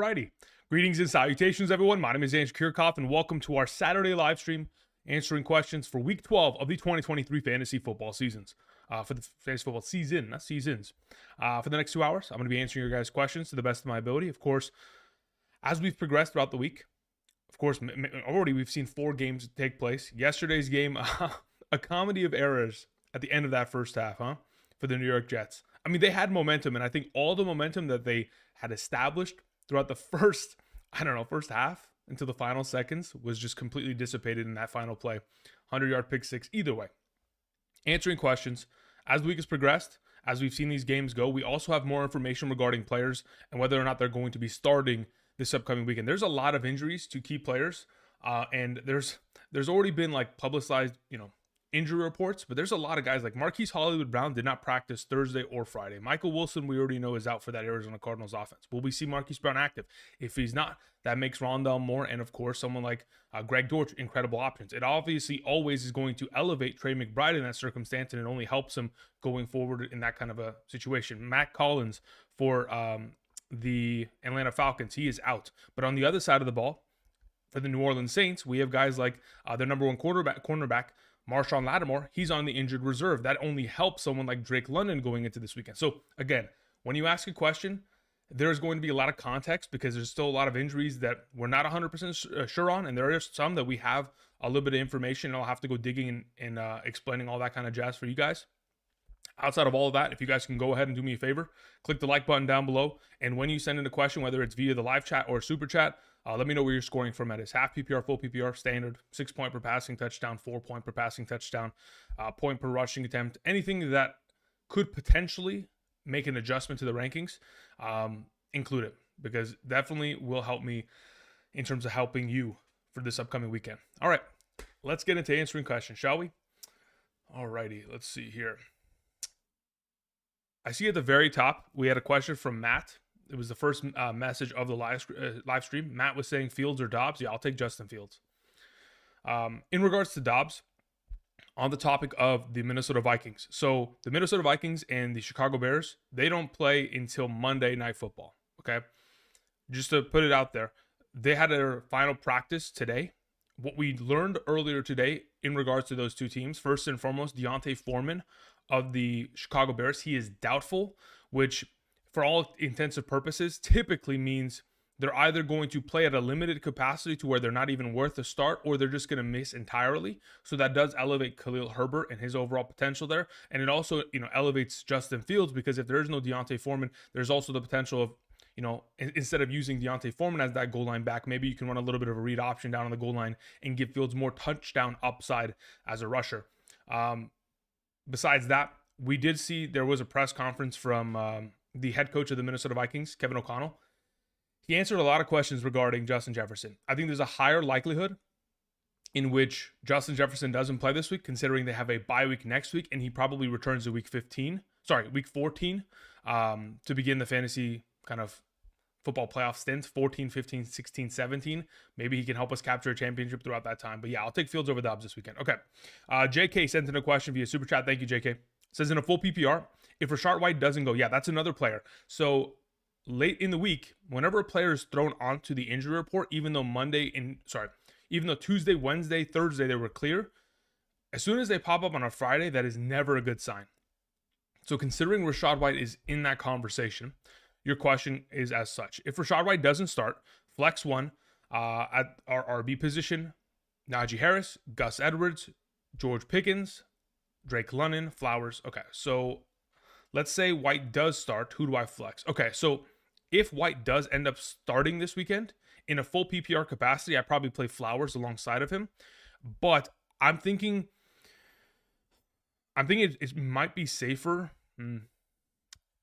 Alrighty. Greetings and salutations, everyone. My name is Andrew Kirchhoff, and welcome to our Saturday live stream answering questions for Week 12 of the 2023 fantasy football seasons. For the fantasy football season, not seasons. For the next 2 hours, I'm going to be answering your guys' questions to the best of my ability. Of course, as we've progressed throughout the week, of course, already we've seen 4 games take place. Yesterday's game, a comedy of errors at the end of that first half, for the New York Jets. I mean, they had momentum, and I think all the momentum that they had established throughout the first half until the final seconds was just completely dissipated in that final play. 100-yard pick six. Either way, answering questions as the week has progressed, as we've seen these games go. We also have more information regarding players and whether or not they're going to be starting this upcoming weekend. There's a lot of injuries to key players, and there's already been like publicized, injury reports, but there's a lot of guys like Marquise Hollywood-Brown did not practice Thursday or Friday. Michael Wilson, we already know, is out for that Arizona Cardinals offense. Will we see Marquise Brown active? If he's not, that makes Rondell Moore and, of course, someone like Greg Dortch incredible options. It obviously always is going to elevate Trey McBride in that circumstance, and it only helps him going forward in that kind of a situation. Matt Collins for the Atlanta Falcons, he is out. But on the other side of the ball, for the New Orleans Saints, we have guys like their number one cornerback, Marshawn Lattimore. He's on the injured reserve. That only helps someone like Drake London going into this weekend. So again, when you ask a question, there's going to be a lot of context because there's still a lot of injuries that we're not 100% sure on, and there are some that we have a little bit of information, and I'll have to go digging and explaining all that kind of jazz for you guys. Outside of all of that, if you guys can go ahead and do me a favor, click the like button down below, and when you send in a question, whether it's via the live chat or super chat, let me know where you're scoring from at. Is half PPR, full PPR, standard, 6 point per passing touchdown, 4 point per passing touchdown, point per rushing attempt, anything that could potentially make an adjustment to the rankings, include it, because definitely will help me in terms of helping you for this upcoming weekend. All right, let's get into answering questions, shall we? All righty, let's see here. I see at the very top, we had a question from Matt. It was the first message of the live stream. Matt was saying Fields or Dobbs. Yeah, I'll take Justin Fields. In regards to Dobbs, on the topic of the Minnesota Vikings. So the Minnesota Vikings and the Chicago Bears, they don't play until Monday Night Football, okay? Just to put it out there, they had their final practice today. What we learned earlier today in regards to those two teams, first and foremost, Deontay Foreman of the Chicago Bears, he is doubtful, which for all intents and purposes typically means they're either going to play at a limited capacity to where they're not even worth a start, or they're just going to miss entirely. So that does elevate Khalil Herbert and his overall potential there. And it also, elevates Justin Fields, because if there is no Deontay Foreman, there's also the potential of, instead of using Deontay Foreman as that goal line back, maybe you can run a little bit of a read option down on the goal line and give Fields more touchdown upside as a rusher. Besides that, we did see there was a press conference from the head coach of the Minnesota Vikings, Kevin O'Connell. He answered a lot of questions regarding Justin Jefferson. I think there's a higher likelihood in which Justin Jefferson doesn't play this week, considering they have a bye week next week, and he probably returns to week 14 to begin the fantasy kind of football playoff stint, 14, 15, 16, 17. Maybe he can help us capture a championship throughout that time. But yeah, I'll take Fields over Dobbs this weekend. Okay. JK sent in a question via Super Chat. Thank you, JK. Says in a full PPR, if Rachaad White doesn't go, yeah, that's another player. So late in the week, whenever a player is thrown onto the injury report, even though Tuesday, Wednesday, Thursday, they were clear, as soon as they pop up on a Friday, that is never a good sign. So considering Rachaad White is in that conversation, your question is as such. If Rachaad White doesn't start, flex one at our RB position, Najee Harris, Gus Edwards, George Pickens, Drake London, Flowers. Okay, so let's say White does start. Who do I flex? Okay, so if White does end up starting this weekend in a full PPR capacity, I probably play Flowers alongside of him. But I'm thinking it might be safer.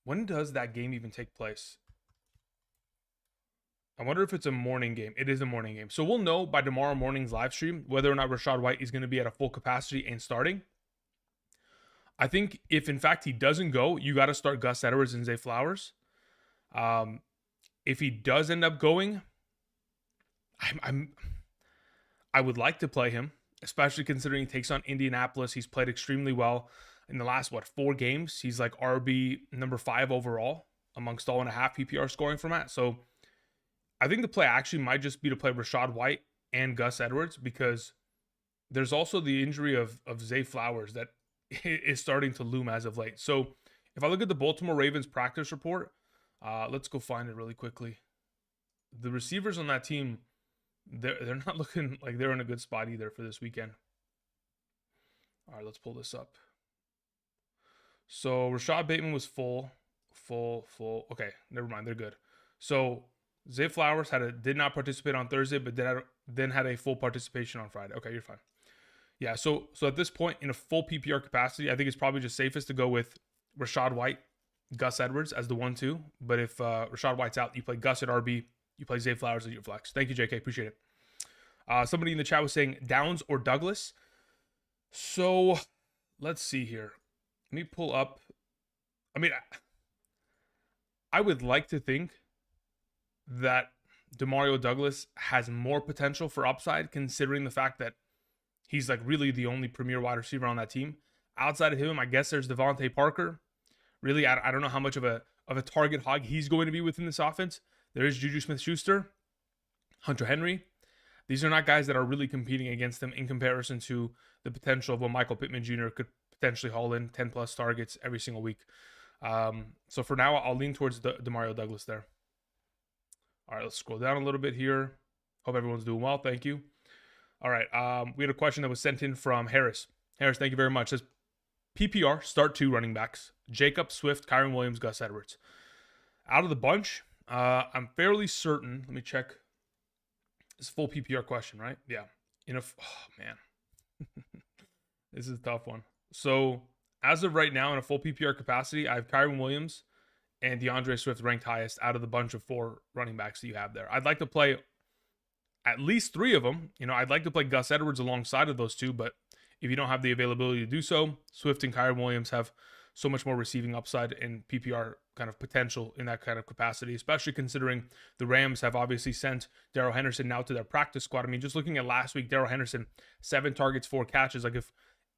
When does that game even take place? I wonder if it's a morning game. It is a morning game. So we'll know by tomorrow morning's live stream whether or not Rachaad White is going to be at a full capacity and starting. I think if, in fact, he doesn't go, you got to start Gus Edwards and Zay Flowers. If he does end up going, I would like to play him, especially considering he takes on Indianapolis. He's played extremely well in the last, 4 games. He's like RB number 5 overall amongst all and a half PPR scoring format. So I think the play actually might just be to play Rashad White and Gus Edwards, because there's also the injury of Zay Flowers that is starting to loom as of late. So if I look at the Baltimore Ravens practice report, let's go find it really quickly. The receivers on that team, they're not looking like they're in a good spot either for this weekend. All right, let's pull this up. So Rashad Bateman was full. Okay, never mind, they're good. So Zay Flowers did not participate on Thursday, but then had a full participation on Friday. Okay, you're fine. Yeah, so at this point, in a full PPR capacity, I think it's probably just safest to go with Rashad White, Gus Edwards as the 1-2. But if Rashad White's out, you play Gus at RB, you play Zay Flowers at your flex. Thank you, JK. Appreciate it. Somebody in the chat was saying Downs or Douglas. So let's see here. Let me pull up. I mean, I would like to think that Demario Douglas has more potential for upside, considering the fact that he's like really the only premier wide receiver on that team. Outside of him, I guess there's Devontae Parker. Really, I don't know how much of a target hog he's going to be within this offense. There is Juju Smith-Schuster, Hunter Henry. These are not guys that are really competing against them in comparison to the potential of what Michael Pittman Jr. could potentially haul in 10 plus targets every single week. So for now, I'll lean towards Demario Douglas there. All right, let's scroll down a little bit here. Hope everyone's doing well. Thank you. All right, we had a question that was sent in from Harris. Harris, thank you very much. It says PPR, start 2 running backs: Jacob, Swift, Kyron Williams, Gus Edwards. Out of the bunch, I'm fairly certain. Let me check. It's a full PPR question, right? Yeah. Oh man, this is a tough one. So as of right now, in a full PPR capacity, I have Kyron Williams and DeAndre Swift ranked highest out of the bunch of 4 running backs that you have there. I'd like to play at least 3 of them. I'd like to play Gus Edwards alongside of those 2, but if you don't have the availability to do so, Swift and Kyron Williams have so much more receiving upside and PPR kind of potential in that kind of capacity, especially considering the Rams have obviously sent Darrell Henderson now to their practice squad. I mean, just looking at last week, Darrell Henderson, 7 targets, 4 catches. Like if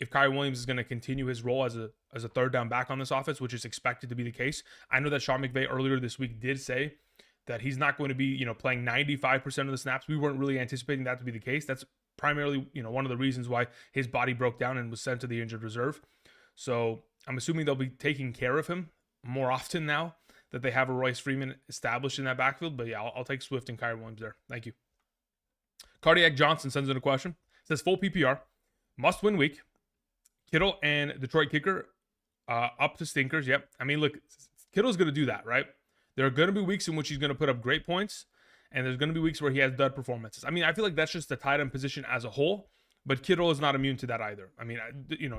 Kyron Williams is going to continue his role as a third down back on this offense, which is expected to be the case. I know that Sean McVay earlier this week did say that he's not going to be, playing 95% of the snaps. We weren't really anticipating that to be the case. That's primarily, one of the reasons why his body broke down and was sent to the injured reserve. So I'm assuming they'll be taking care of him more often now that they have a Royce Freeman established in that backfield. But yeah, I'll take Swift and Kyron Williams there. Thank you. Cardiac Johnson sends in a question. It says full PPR, must win week. Kittle and Detroit kicker up to stinkers. Yep. I mean, look, Kittle's going to do that, right? There are going to be weeks in which he's going to put up great points, and there's going to be weeks where he has dud performances. I mean, I feel like that's just the tight end position as a whole, but Kittle is not immune to that either. I mean,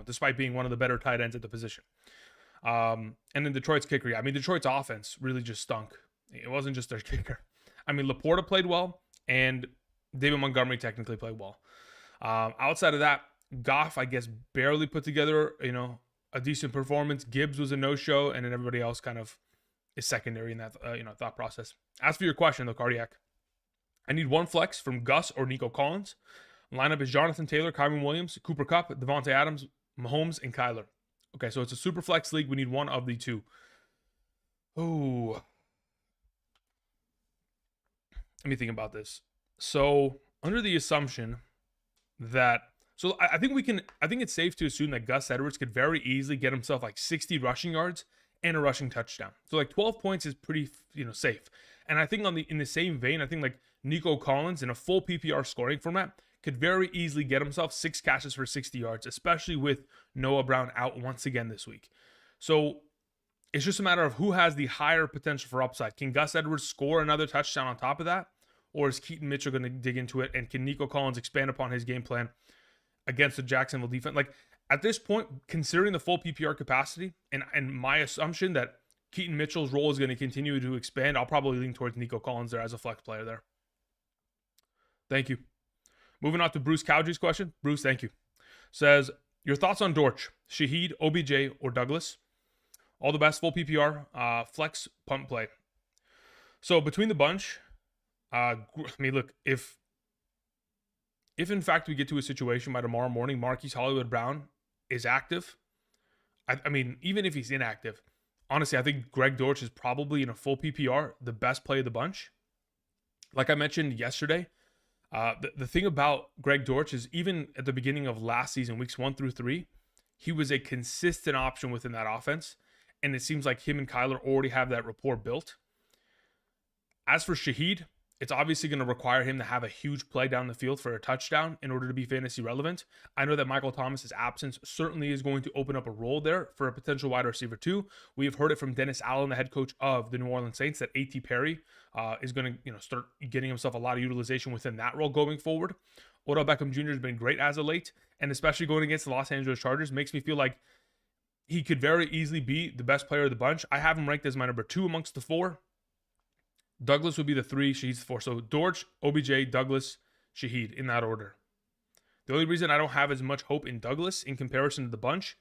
despite being one of the better tight ends at the position. And then Detroit's kicker. Yeah, I mean, Detroit's offense really just stunk. It wasn't just their kicker. I mean, Laporta played well, and David Montgomery technically played well. Outside of that, Goff, I guess, barely put together, a decent performance. Gibbs was a no-show, and then everybody else kind of is secondary in that, thought process. As for your question, though, Cardiac, I need one flex from Gus or Nico Collins. Lineup is Jonathan Taylor, Kyron Williams, Cooper Kupp, Devontae Adams, Mahomes, and Kyler. Okay, so it's a super flex league. We need one of the 2. Oh, let me think about this. So under the assumption that, I think it's safe to assume that Gus Edwards could very easily get himself like 60 rushing yards and a rushing touchdown. So like 12 points is pretty, safe. And I think in the same vein, I think like Nico Collins in a full PPR scoring format could very easily get himself 6 catches for 60 yards, especially with Noah Brown out once again this week. So it's just a matter of who has the higher potential for upside. Can Gus Edwards score another touchdown on top of that? Or is Keaton Mitchell going to dig into it? And can Nico Collins expand upon his game plan against the Jacksonville defense? Like at this point, considering the full PPR capacity and my assumption that Keaton Mitchell's role is going to continue to expand, I'll probably lean towards Nico Collins there as a flex player there. Thank you. Moving on to Bruce Cowdrey's question. Bruce, thank you. Says, your thoughts on Dortch, Shaheed, OBJ, or Douglas? All the best, full PPR, flex, punt play. So between the bunch, I mean, look, if in fact we get to a situation by tomorrow morning, Marquise Hollywood Brown is active, I mean, even if he's inactive, honestly, I think Greg Dortch is probably in a full PPR the best play of the bunch. Like I mentioned yesterday, the thing about Greg Dortch is even at the beginning of last season, weeks 1 through 3, he was a consistent option within that offense. And it seems like him and Kyler already have that rapport built. As for Shaheed, it's obviously going to require him to have a huge play down the field for a touchdown in order to be fantasy relevant. I know that Michael Thomas's absence certainly is going to open up a role there for a potential wide receiver too. We have heard it from Dennis Allen, the head coach of the New Orleans Saints, that A.T. Perry is going to start getting himself a lot of utilization within that role going forward. Odell Beckham Jr. has been great as of late, and especially going against the Los Angeles Chargers makes me feel like he could very easily be the best player of the bunch. I have him ranked as my number 2 amongst the 4. Douglas would be the 3, Shaheed's the 4. So Dortch, OBJ, Douglas, Shaheed in that order. The only reason I don't have as much hope in Douglas in comparison to the bunch,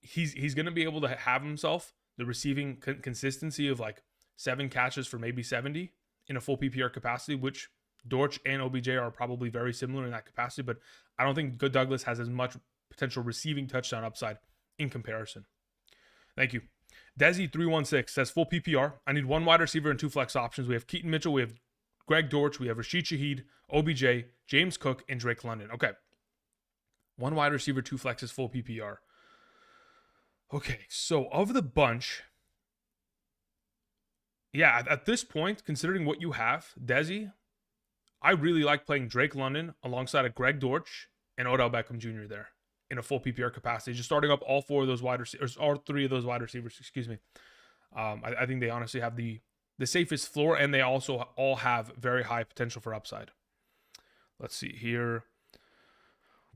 he's going to be able to have himself the receiving consistency of like 7 catches for maybe 70 in a full PPR capacity, which Dortch and OBJ are probably very similar in that capacity, but I don't think Good Douglas has as much potential receiving touchdown upside in comparison. Thank you. Desi316 says full PPR. I need 1 wide receiver and 2 flex options. We have Keaton Mitchell, we have Greg Dortch, we have Rashid Shaheed, OBJ, James Cook, and Drake London. Okay. 1 wide receiver, 2 flexes, full PPR. Okay, so of the bunch, yeah, at this point, considering what you have, Desi, I really like playing Drake London alongside of Greg Dortch and Odell Beckham Jr. there in a full PPR capacity, just starting up all 4 of those wide receivers, all 3 of those wide receivers, excuse me. I think they honestly have the safest floor, and they also all have very high potential for upside. Let's see here.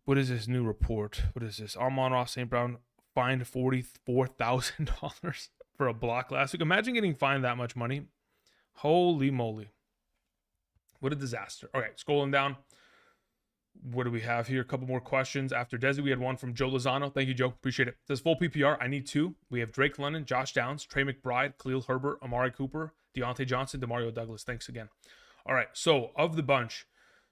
What is this new report? What is this? Amon-Ra St. Brown fined $44,000 for a block last week. Imagine getting fined that much money. Holy moly. What a disaster. Okay, scrolling down. What do we have here? A couple more questions. After Desi, we had one from Joe Lozano. Thank you, Joe. Appreciate it. It says full PPR. I need 2. We have Drake London, Josh Downs, Trey McBride, Khalil Herbert, Amari Cooper, Deontay Johnson, Demario Douglas. Thanks again. All right. So of the bunch,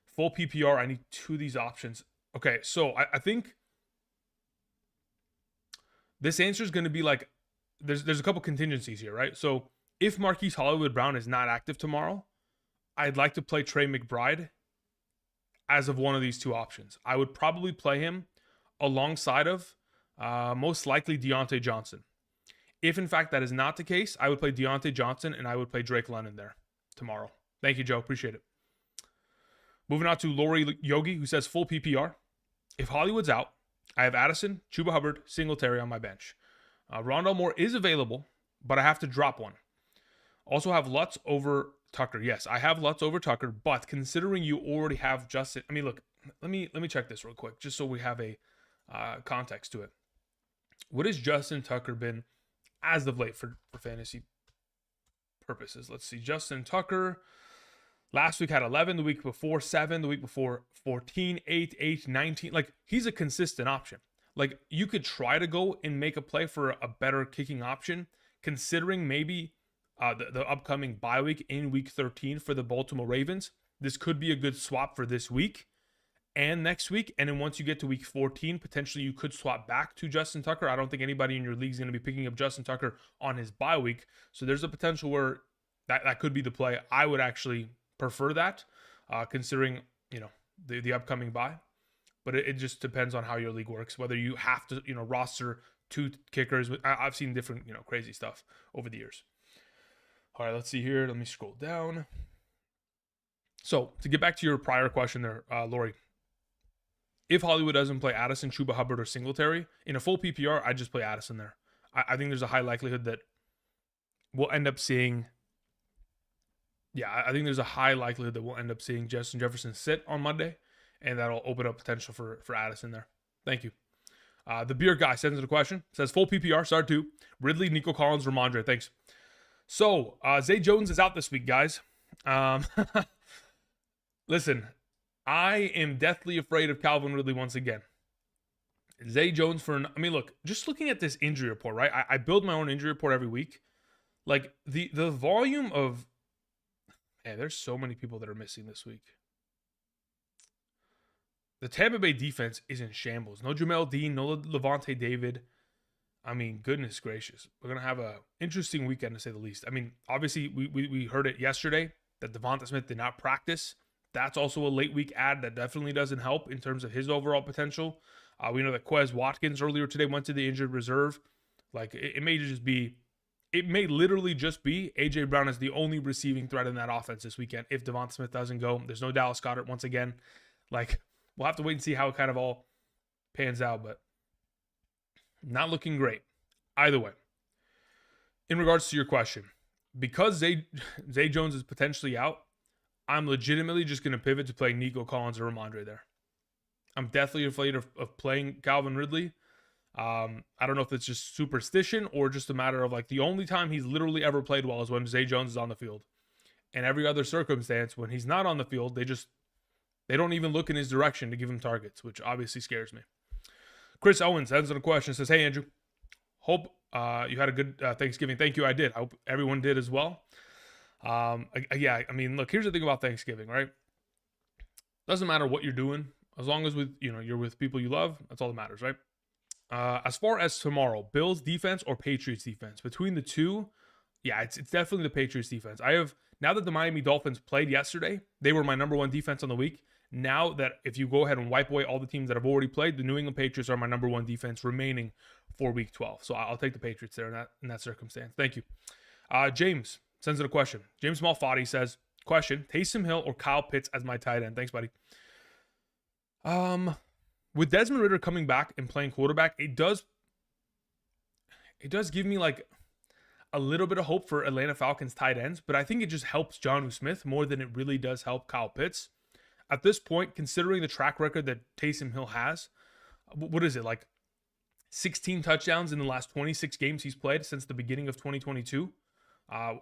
full PPR, I need 2 of these options. Okay. So I think this answer is going to be like, there's a couple contingencies here, right? So if Marquise Hollywood Brown is not active tomorrow, I'd like to play Trey McBride as of one of these 2 options. I would probably play him alongside of most likely Deontay Johnson. If in fact that is not the case, I would play Deontay Johnson and I would play Drake London there tomorrow. Thank you, Joe. Appreciate it. Moving on to Lori Yogi, who says full PPR. If Hollywood's out, I have Addison, Chuba Hubbard, Singletary on my bench. Rondale Moore is available, but I have to drop one. Also have Lutz over Tucker. Yes, I have Lutz over Tucker, but considering you already have Justin, I mean, look, let me check this real quick, just so we have a context to it. What has Justin Tucker been as of late for fantasy purposes? Let's see. Justin Tucker last week had 11, the week before 7, the week before 14, 8, 19. Like, he's a consistent option. Like, you could try to go and make a play for a better kicking option, considering maybe the upcoming bye week in week 13 for the Baltimore Ravens. This could be a good swap for this week and next week. And then once you get to week 14, potentially you could swap back to Justin Tucker. I don't think anybody in your league is going to be picking up Justin Tucker on his bye week. So there's a potential where that could be the play. I would actually prefer that, considering, the upcoming bye. But it just depends on how your league works, whether you have to, roster 2 kickers. I've seen different, crazy stuff over the years. All right, let's see here. Let me scroll down. So to get back to your prior question there, Lori, if Hollywood doesn't play Addison, Chuba Hubbard, or Singletary, in a full PPR, I'd just play Addison there. I think there's a high likelihood that we'll end up seeing, I think there's a high likelihood that we'll end up seeing Justin Jefferson sit on Monday, and that'll open up potential for Addison there. Thank you. The beer guy sends in a question. Says full PPR, start 2. Ridley, Nico Collins, Ramondre. Thanks. So, Zay Jones is out this week, guys. Listen, I am deathly afraid of Calvin Ridley once again. Zay Jones look, just looking at this injury report, right? I build my own injury report every week. Like, the volume of... Man, there's so many people that are missing this week. The Tampa Bay defense is in shambles. No Jamel Dean, no Levante David. I mean, goodness gracious. We're going to have an interesting weekend, to say the least. I mean, obviously, we heard it yesterday that Devonta Smith did not practice. That's also a late week add that definitely doesn't help in terms of his overall potential. We know that Quez Watkins earlier today went to the injured reserve. Like, it may literally just be A.J. Brown is the only receiving threat in that offense this weekend. If Devonta Smith doesn't go, there's no Dallas Goedert once again. Like, we'll have to wait and see how it kind of all pans out, but not looking great. Either way, in regards to your question, because Zay Jones is potentially out, I'm legitimately just going to pivot to playing Nico Collins or Ramondre there. I'm deathly afraid of playing Calvin Ridley. I don't know if it's just superstition or just a matter of like the only time he's literally ever played well is when Zay Jones is on the field. And every other circumstance, when he's not on the field, they don't even look in his direction to give him targets, which obviously scares me. Chris Owens sends in a question, says, hey, Andrew, hope you had a good Thanksgiving. Thank you, I did. I hope everyone did as well. Yeah, I mean, look, here's the thing about Thanksgiving, right? Doesn't matter what you're doing, as long as you're with people you love, that's all that matters, right? As far as tomorrow, Bills defense or Patriots defense, between the two, yeah, it's definitely the Patriots defense. Now that the Miami Dolphins played yesterday, they were my number one defense on the week. Now that if you go ahead and wipe away all the teams that have already played, the New England Patriots are my number one defense remaining for week 12. So I'll take the Patriots there in that circumstance. Thank you. James sends in a question. James Malfatti says, question, Taysom Hill or Kyle Pitts as my tight end? Thanks, buddy. With Desmond Ridder coming back and playing quarterback, it does give me like a little bit of hope for Atlanta Falcons tight ends, but I think it just helps Jonnu Smith more than it really does help Kyle Pitts. At this point, considering the track record that Taysom Hill has, what is it, like 16 touchdowns in the last 26 games he's played since the beginning of 2022?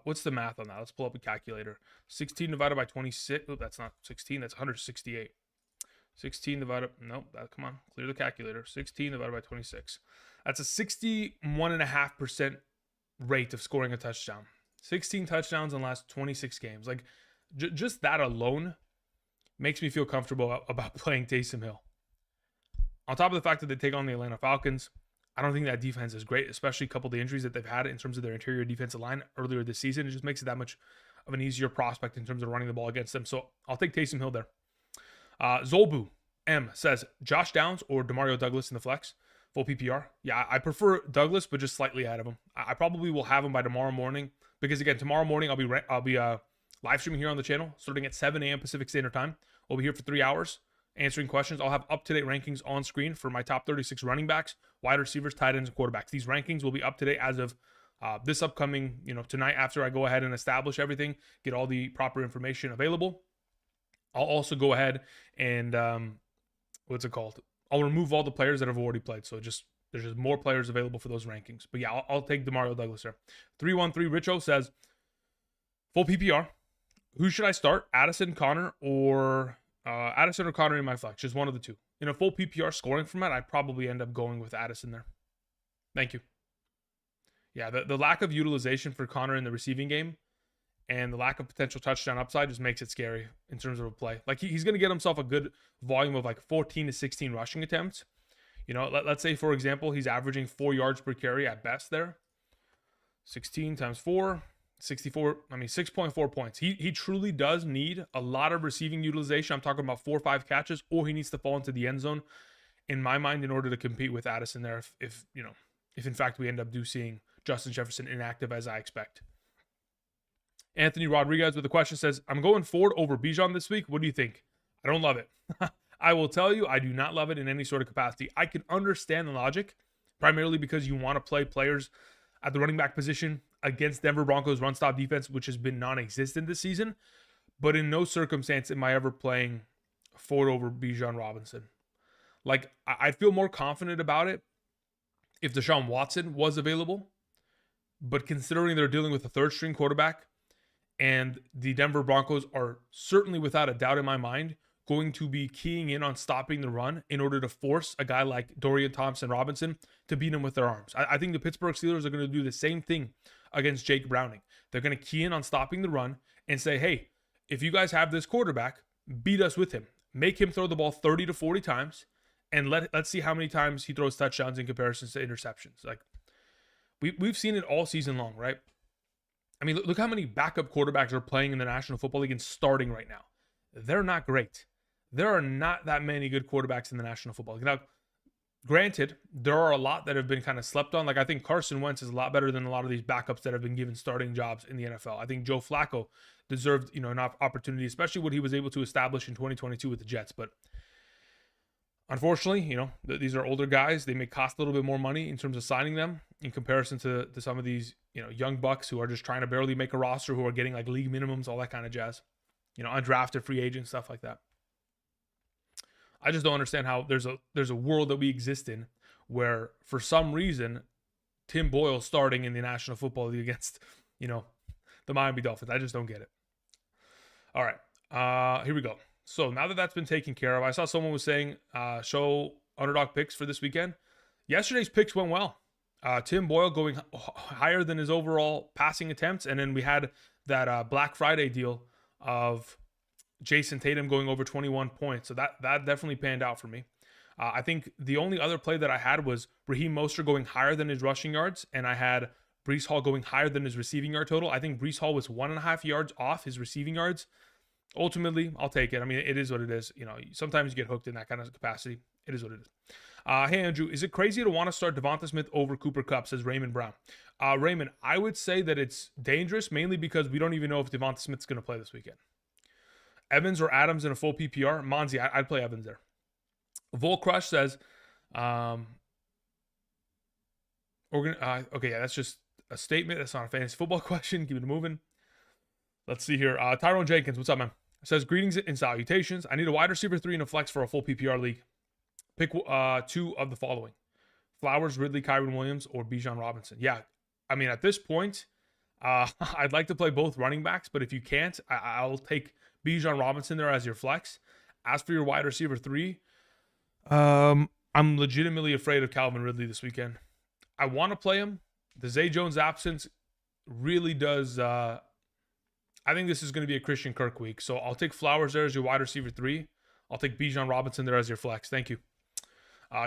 What's the math on that? Let's pull up a calculator. 16 divided by 26. Oh, that's not 16. That's 168. 16 divided, come on, clear the calculator. 16 divided by 26. That's a 61.5% rate of scoring a touchdown. 16 touchdowns in the last 26 games. Like, just that alone makes me feel comfortable about playing Taysom Hill. On top of the fact that they take on the Atlanta Falcons, I don't think that defense is great, especially coupled the injuries that they've had in terms of their interior defensive line earlier this season. It just makes it that much of an easier prospect in terms of running the ball against them. So I'll take Taysom Hill there. Zolbu M says, Josh Downs or Demario Douglas in the flex, full PPR. Yeah, I prefer Douglas, but just slightly ahead of him. I probably will have him by tomorrow morning because, again, tomorrow morning I'll be live streaming here on the channel starting at 7 a.m. Pacific Standard Time. We'll be here for 3 hours answering questions. I'll have up-to-date rankings on screen for my top 36 running backs, wide receivers, tight ends, and quarterbacks. These rankings will be up to date as of this upcoming, tonight after I go ahead and establish everything, get all the proper information available. I'll also go ahead and, I'll remove all the players that have already played. So there's just more players available for those rankings. But yeah, I'll take Demario Douglas there. 313 Richo says, full PPR. Who should I start? Addison, Connor, or Connor in my flex? Just one of the two. In a full PPR scoring format, I'd probably end up going with Addison there. Thank you. Yeah, the lack of utilization for Connor in the receiving game and the lack of potential touchdown upside just makes it scary in terms of a play. Like, he's going to get himself a good volume of like 14 to 16 rushing attempts. Let's say, for example, he's averaging 4 yards per carry at best there. 16 times 4, 6.4 points. He truly does need a lot of receiving utilization. I'm talking about 4 or 5 catches, or he needs to fall into the end zone, in my mind, in order to compete with Addison there. If in fact we end up seeing Justin Jefferson inactive as I expect. Anthony Rodriguez with a question says, I'm going Ford over Bijan this week. What do you think? I don't love it. I will tell you, I do not love it in any sort of capacity. I can understand the logic, primarily because you want to play players at the running back position against Denver Broncos run stop defense, which has been non-existent this season. But in no circumstance am I ever playing Ford over Bijan Robinson. Like, I'd feel more confident about it if Deshaun Watson was available. But considering they're dealing with a third string quarterback, and the Denver Broncos are certainly, without a doubt in my mind, going to be keying in on stopping the run in order to force a guy like Dorian Thompson-Robinson to beat him with their arms. I think the Pittsburgh Steelers are going to do the same thing against Jake Browning. They're going to key in on stopping the run and say, hey, if you guys have this quarterback, beat us with him. Make him throw the ball 30 to 40 times, and let's see how many times he throws touchdowns in comparison to interceptions. Like, we've seen it all season long, right? I mean, look how many backup quarterbacks are playing in the National Football League and starting right now. They're not great. There are not that many good quarterbacks in the National Football League. Now, granted, there are a lot that have been kind of slept on. Like, I think Carson Wentz is a lot better than a lot of these backups that have been given starting jobs in the NFL. I think Joe Flacco deserved, an opportunity, especially what he was able to establish in 2022 with the Jets. But unfortunately, these are older guys. They may cost a little bit more money in terms of signing them in comparison to some of these, young bucks who are just trying to barely make a roster, who are getting like league minimums, all that kind of jazz. Undrafted free agents, stuff like that. I just don't understand how there's a world that we exist in where for some reason Tim Boyle's starting in the National Football League against, the Miami Dolphins. I just don't get it. All right, here we go. So now that that's been taken care of, I saw someone was saying show Underdog picks for this weekend. Yesterday's picks went well. Tim Boyle going higher than his overall passing attempts, and then we had that Black Friday deal of Jason Tatum going over 21 points. So that definitely panned out for me. I think the only other play that I had was Raheem Mostert going higher than his rushing yards, and I had Breece Hall going higher than his receiving yard total. I think Breece Hall was 1.5 yards off his receiving yards. Ultimately, I'll take it. I mean, it is what it is. Sometimes you get hooked in that kind of capacity. It is what it is. Hey, Andrew, is it crazy to want to start Devonta Smith over Cooper Kupp, says Raymond Brown. Raymond, I would say that it's dangerous, mainly because we don't even know if Devonta Smith's going to play this weekend. Evans or Adams in a full PPR? Monzi, I'd play Evans there. Vol Crush says, okay, yeah, that's just a statement. That's not a fantasy football question. Keep it moving. Let's see here. Tyrone Jenkins, what's up, man? Says, greetings and salutations. I need a wide receiver 3 and a flex for a full PPR league. Pick 2 of the following: Flowers, Ridley, Kyren Williams, or Bijan Robinson. Yeah, I mean, at this point, I'd like to play both running backs, but if you can't, I'll take Bijan Robinson there as your flex. As for your wide receiver 3, I'm legitimately afraid of Calvin Ridley this weekend. I want to play him. The Zay Jones absence really does. I think this is going to be a Christian Kirk week. So I'll take Flowers there as your wide receiver 3. I'll take Bijan Robinson there as your flex. Thank you.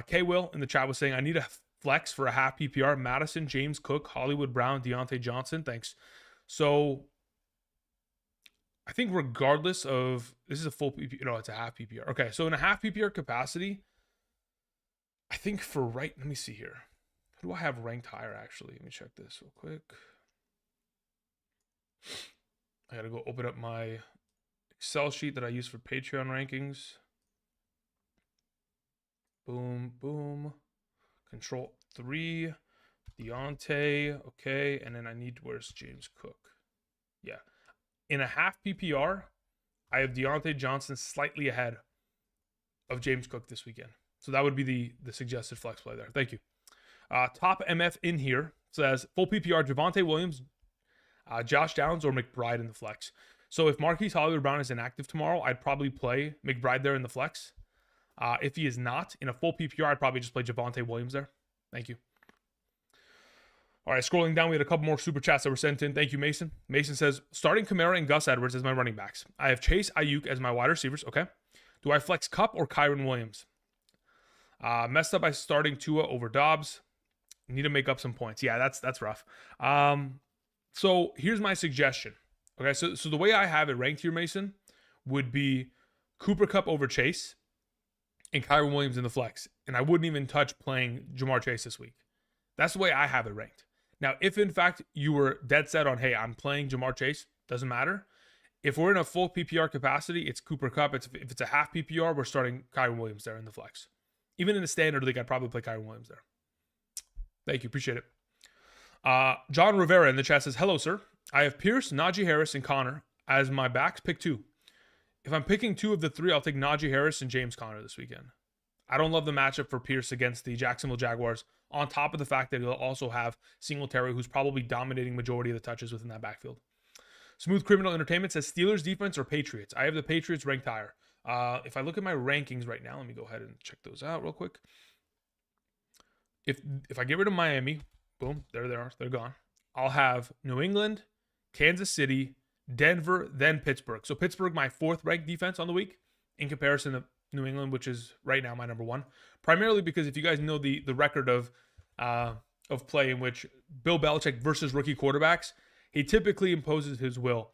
K Will in the chat was saying, I need a flex for a half PPR. Madison, James Cook, Hollywood Brown, Deontay Johnson. Thanks. So I think regardless of, this is a full PPR. No, it's a half PPR. Okay, so in a half PPR capacity, I think for let me see here. Who do I have ranked higher, actually? Let me check this real quick. I got to go open up my Excel sheet that I use for Patreon rankings. Boom, boom. Control 3. Deontay. Okay, and then I need, where's James Cook? Yeah. In a half PPR, I have Deontay Johnson slightly ahead of James Cook this weekend. So that would be the suggested flex play there. Thank you. Top MF in here says, full PPR, Javonte Williams, Josh Downs, or McBride in the flex. So if Marquise Hollywood Brown is inactive tomorrow, I'd probably play McBride there in the flex. If he is not, in a full PPR, I'd probably just play Javonte Williams there. Thank you. All right, scrolling down, we had a couple more super chats that were sent in. Thank you, Mason. Mason says, starting Kamara and Gus Edwards as my running backs. I have Chase Ayuk as my wide receivers. Okay. Do I flex Kupp or Kyren Williams? Messed up by starting Tua over Dobbs. Need to make up some points. Yeah, that's rough. So here's my suggestion. Okay, so the way I have it ranked here, Mason, would be Cooper Kupp over Chase and Kyren Williams in the flex. And I wouldn't even touch playing Jamar Chase this week. That's the way I have it ranked. Now, if in fact you were dead set on, hey, I'm playing Jamar Chase, doesn't matter. If we're in a full PPR capacity, it's Cooper Kupp. If it's a half PPR, we're starting Kyren Williams there in the flex. Even in the standard league, I'd probably play Kyren Williams there. Thank you. Appreciate it. John Rivera in the chat says, hello, sir. I have Pierce, Najee Harris, and Connor as my backs. Pick 2. If I'm picking 2 of the 3, I'll take Najee Harris and James Conner this weekend. I don't love the matchup for Pierce against the Jacksonville Jaguars, on top of the fact that he'll also have Singletary, who's probably dominating majority of the touches within that backfield. Smooth Criminal Entertainment says Steelers defense or Patriots. I have the Patriots ranked higher. If I look at my rankings right now, let me go ahead and check those out real quick. If I get rid of Miami, boom, there they are. They're gone. I'll have New England, Kansas City, Denver, then Pittsburgh. So Pittsburgh, my 4th ranked defense on the week in comparison to New England, which is right now my number 1. Primarily because if you guys know the record of play in which Bill Belichick versus rookie quarterbacks, he typically imposes his will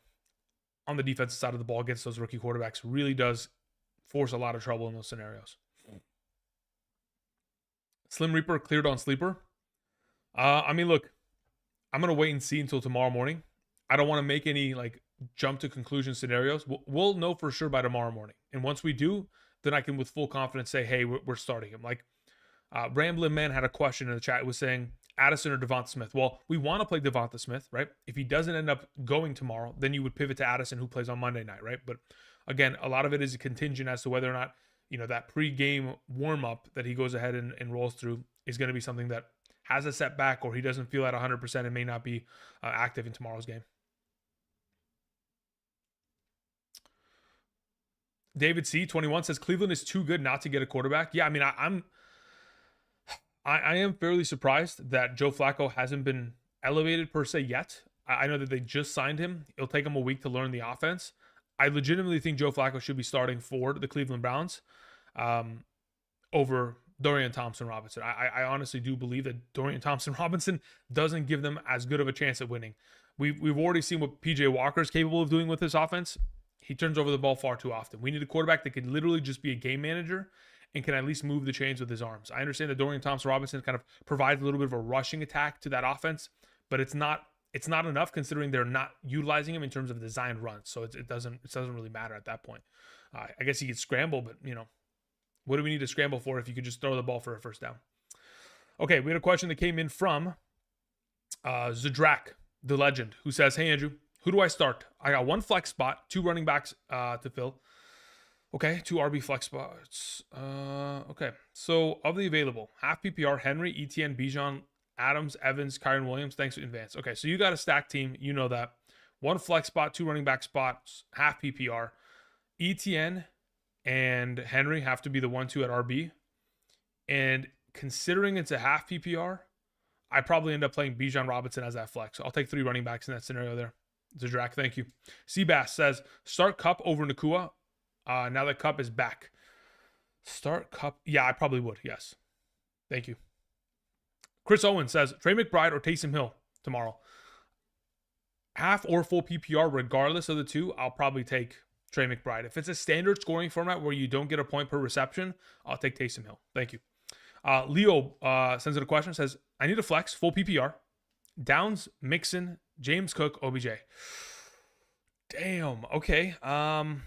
on the defensive side of the ball against those rookie quarterbacks. Really does force a lot of trouble in those scenarios. Slim Reaper cleared on sleeper. I mean, look, I'm gonna wait and see until tomorrow morning. I don't want to make any like jump to conclusion scenarios. We'll know for sure by tomorrow morning, and once we do, then I can with full confidence say, hey, we're starting him. Like Ramblin' Man had a question in the chat. It was saying Addison or Devonta Smith. Well, we want to play Devonta Smith, right? If he doesn't end up going tomorrow, then you would pivot to Addison, who plays on Monday night, right? But again, a lot of it is contingent as to whether or not, that pre-game warm-up that he goes ahead and rolls through is going to be something that has a setback, or he doesn't feel at 100% and may not be active in tomorrow's game. David C. 21 says Cleveland is too good not to get a quarterback. Yeah, I mean, I am fairly surprised that Joe Flacco hasn't been elevated per se yet. I know that they just signed him. It'll take him a week to learn the offense. I legitimately think Joe Flacco should be starting for the Cleveland Browns over Dorian Thompson-Robinson. I honestly do believe that Dorian Thompson-Robinson doesn't give them as good of a chance at winning. We've already seen what PJ Walker is capable of doing with this offense. He turns over the ball far too often. We need a quarterback that can literally just be a game manager and can at least move the chains with his arms. I understand that Dorian Thompson-Robinson kind of provides a little bit of a rushing attack to that offense, but it's not enough considering they're not utilizing him in terms of designed runs. So it doesn't really matter at that point. I guess he could scramble, but what do we need to scramble for if you could just throw the ball for a first down? Okay, we had a question that came in from Zadrak, the legend, who says, hey, Andrew, who do I start? I got one flex spot, 2 running backs to fill. Okay, 2 RB flex spots. Okay, so of the available, half PPR, Henry, Etienne, Bijan, Adams, Evans, Kyron Williams. Thanks in advance. Okay, so you got a stacked team. You know that. 1 flex spot, 2 running back spots, half PPR. Etienne and Henry have to be the 1-2 at RB. And considering it's a half PPR, I probably end up playing Bijan Robinson as that flex. I'll take 3 running backs in that scenario there. Zadrak, thank you. Seabass says, start Cup over Nakua. Now that Cup is back. Start Cup. Yeah, I probably would. Yes. Thank you. Chris Owen says, Trey McBride or Taysom Hill tomorrow. Half or full PPR, regardless of the two, I'll probably take Trey McBride. If it's a standard scoring format where you don't get a point per reception, I'll take Taysom Hill. Thank you. Leo sends in a question, says, I need a flex, full PPR. Downs, Mixon, James Cook, OBJ. Damn. Okay. I'm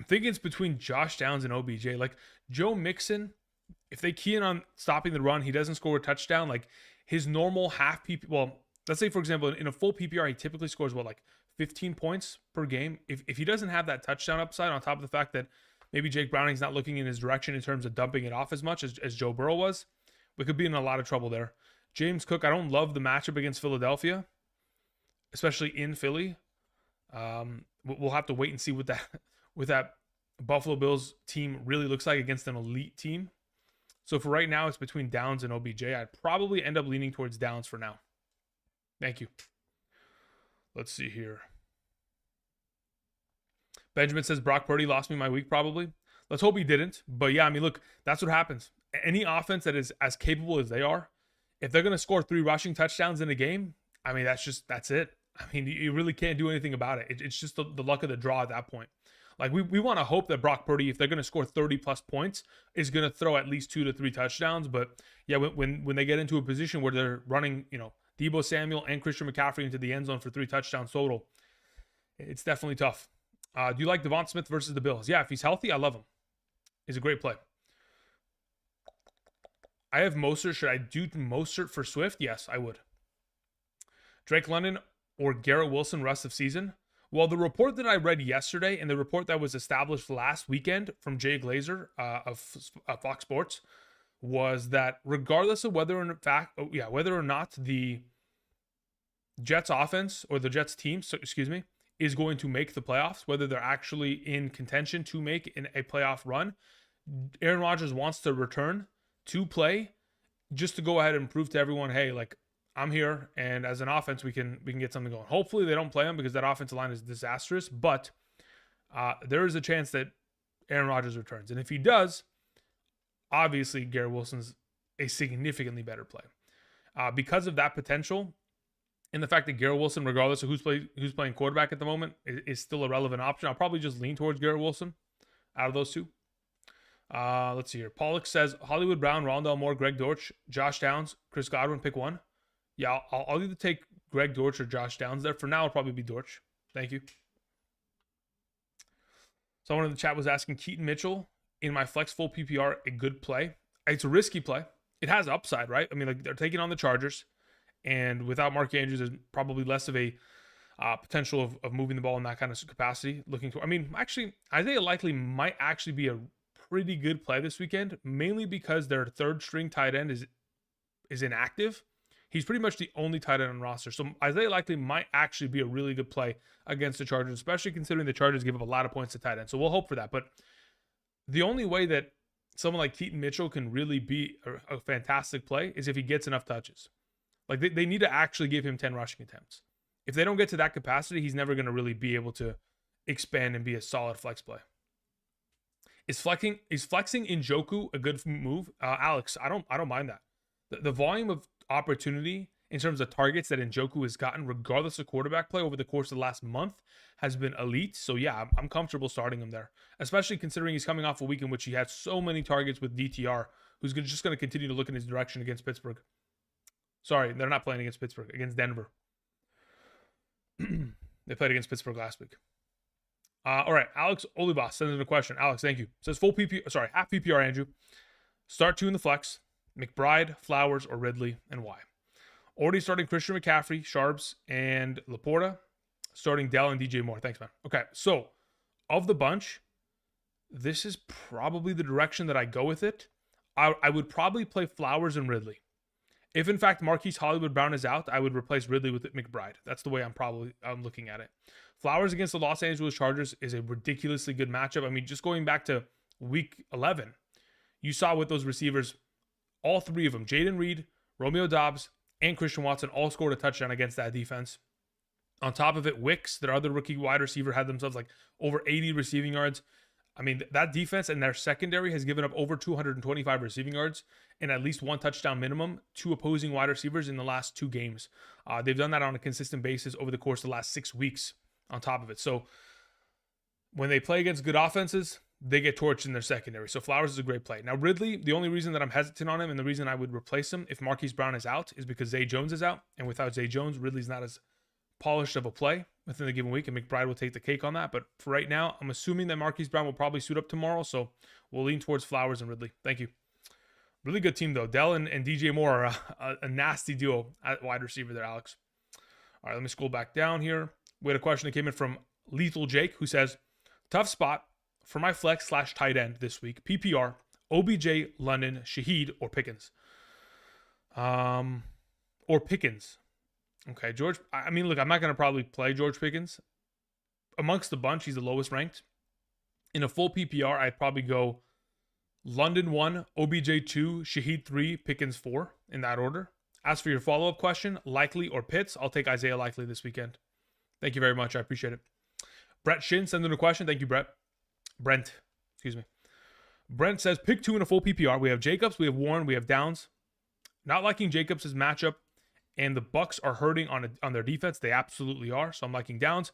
thinking it's between Josh Downs and OBJ. Like Joe Mixon, if they key in on stopping the run, he doesn't score a touchdown. Like his normal half PPR, well, let's say for example, in a full PPR, he typically scores 15 points per game. If he doesn't have that touchdown upside on top of the fact that maybe Jake Browning's not looking in his direction in terms of dumping it off as much as Joe Burrow was, we could be in a lot of trouble there. James Cook, I don't love the matchup against Philadelphia, especially in Philly. We'll have to wait and see what that Buffalo Bills team really looks like against an elite team. So for right now, it's between Downs and OBJ. I'd probably end up leaning towards Downs for now. Thank you. Let's see here. Benjamin says, Brock Purdy lost me my week probably. Let's hope he didn't. But yeah, I mean, look, that's what happens. Any offense that is as capable as they are, if they're going to score 3 rushing touchdowns in a game, I mean, that's it. I mean, you really can't do anything about it. It's just the luck of the draw at that point. Like we want to hope that Brock Purdy, if they're going to score 30 plus points, is going to throw at least 2 to 3 touchdowns. But yeah, when they get into a position where they're running, Deebo Samuel and Christian McCaffrey into the end zone for 3 touchdowns total, it's definitely tough. Do you like Devonta Smith versus the Bills? Yeah, if he's healthy, I love him. He's a great play. I have Mostert. Should I do Mostert for Swift? Yes, I would. Drake London or Garrett Wilson rest of season? Well, the report that I read yesterday and the report that was established last weekend from Jay Glazer of Fox Sports was that regardless of whether or not the Jets offense or the Jets team, is going to make the playoffs, whether they're actually in contention to make in a playoff run, Aaron Rodgers wants to return to play just to go ahead and prove to everyone, hey, like, I'm here, and as an offense, we can get something going. Hopefully they don't play him because that offensive line is disastrous, but there is a chance that Aaron Rodgers returns. And if he does, obviously Garrett Wilson's a significantly better play. because of that potential and the fact that Garrett Wilson, regardless of who's playing quarterback at the moment, is still a relevant option. I'll probably just lean towards Garrett Wilson out of those two. Let's see here. Pollock says Hollywood Brown, Rondell Moore, Greg Dortch, Josh Downs, Chris Godwin, pick one. Yeah, I'll either take Greg Dortch or Josh Downs there. For now, it'll probably be Dortch. Thank you. Someone in the chat was asking Keaton Mitchell in my flex full PPR a good play. It's a risky play. It has upside, right? I mean, like they're taking on the Chargers, and without Mark Andrews, there's probably less of a potential of moving the ball in that kind of capacity. Actually, Isaiah Likely might actually be a pretty good play this weekend, mainly because their third string tight end is inactive. He's pretty much the only tight end on roster. So Isaiah Likely might actually be a really good play against the Chargers, especially considering the Chargers give up a lot of points to tight end. So we'll hope for that. But the only way that someone like Keaton Mitchell can really be a fantastic play is if he gets enough touches. Like they need to actually give him 10 rushing attempts. If they don't get to that capacity, he's never going to really be able to expand and be a solid flex play. Is flexing Njoku a good move? Alex, I don't mind that. The volume of opportunity in terms of targets that Njoku has gotten, regardless of quarterback play over the course of the last month, has been elite. So yeah, I'm comfortable starting him there, especially considering he's coming off a week in which he had so many targets with DTR, who's just going to continue to look in his direction against Pittsburgh. Sorry, they're not playing against Pittsburgh, against Denver. They played against Pittsburgh last week. All right, Alex Olibas sends in a question. Alex, thank you. Says half PPR, Andrew. Start two in the flex. McBride, Flowers, or Ridley, and why? Already starting Christian McCaffrey, Sharps, and Laporta. Starting Dell and DJ Moore. Thanks, man. Okay, so of the bunch, this is probably the direction that I go with it. I would probably play Flowers and Ridley. If, in fact, Marquise Hollywood Brown is out, I would replace Ridley with McBride. That's the way I'm looking at it. Flowers against the Los Angeles Chargers is a ridiculously good matchup. I mean, just going back to week 11, you saw with those receivers, all three of them, Jaden Reed, Romeo Doubs, and Christian Watson, all scored a touchdown against that defense. On top of it, Wicks, their other rookie wide receiver, had themselves like over 80 receiving yards. I mean, that defense and their secondary has given up over 225 receiving yards and at least one touchdown minimum to opposing wide receivers in the last two games. They've done that on a consistent basis over the course of the last 6 weeks on top of it. So when they play against good offenses, they get torched in their secondary. So Flowers is a great play. Now, Ridley, the only reason that I'm hesitant on him and the reason I would replace him if Marquise Brown is out is because Zay Jones is out. And without Zay Jones, Ridley's not as polished of a play within the given week, and McBride will take the cake on that. But for right now, I'm assuming that Marquise Brown will probably suit up tomorrow, so we'll lean towards Flowers and Ridley. Thank you. Really good team, though. Dell and DJ Moore are a nasty duo at wide receiver there, Alex. All right, let me scroll back down here. We had a question that came in from Lethal Jake, who says, tough spot for my flex / tight end this week. PPR, OBJ, London, Shaheed, or Pickens. Or Pickens. Okay, George. I mean, look, I'm not going to probably play George Pickens. Amongst the bunch, he's the lowest ranked. In a full PPR, I'd probably go London 1, OBJ 2, Shaheed 3, Pickens 4, in that order. As for your follow-up question, Likely or Pitts, I'll take Isaiah Likely this weekend. Thank you very much. I appreciate it. Brett Shin sent in a question. Thank you, Brent. Excuse me. Brent says, pick 2 in a full PPR. We have Jacobs, we have Warren, we have Downs. Not liking Jacobs' matchup. And the Bucks are hurting on their defense. They absolutely are. So I'm liking Downs.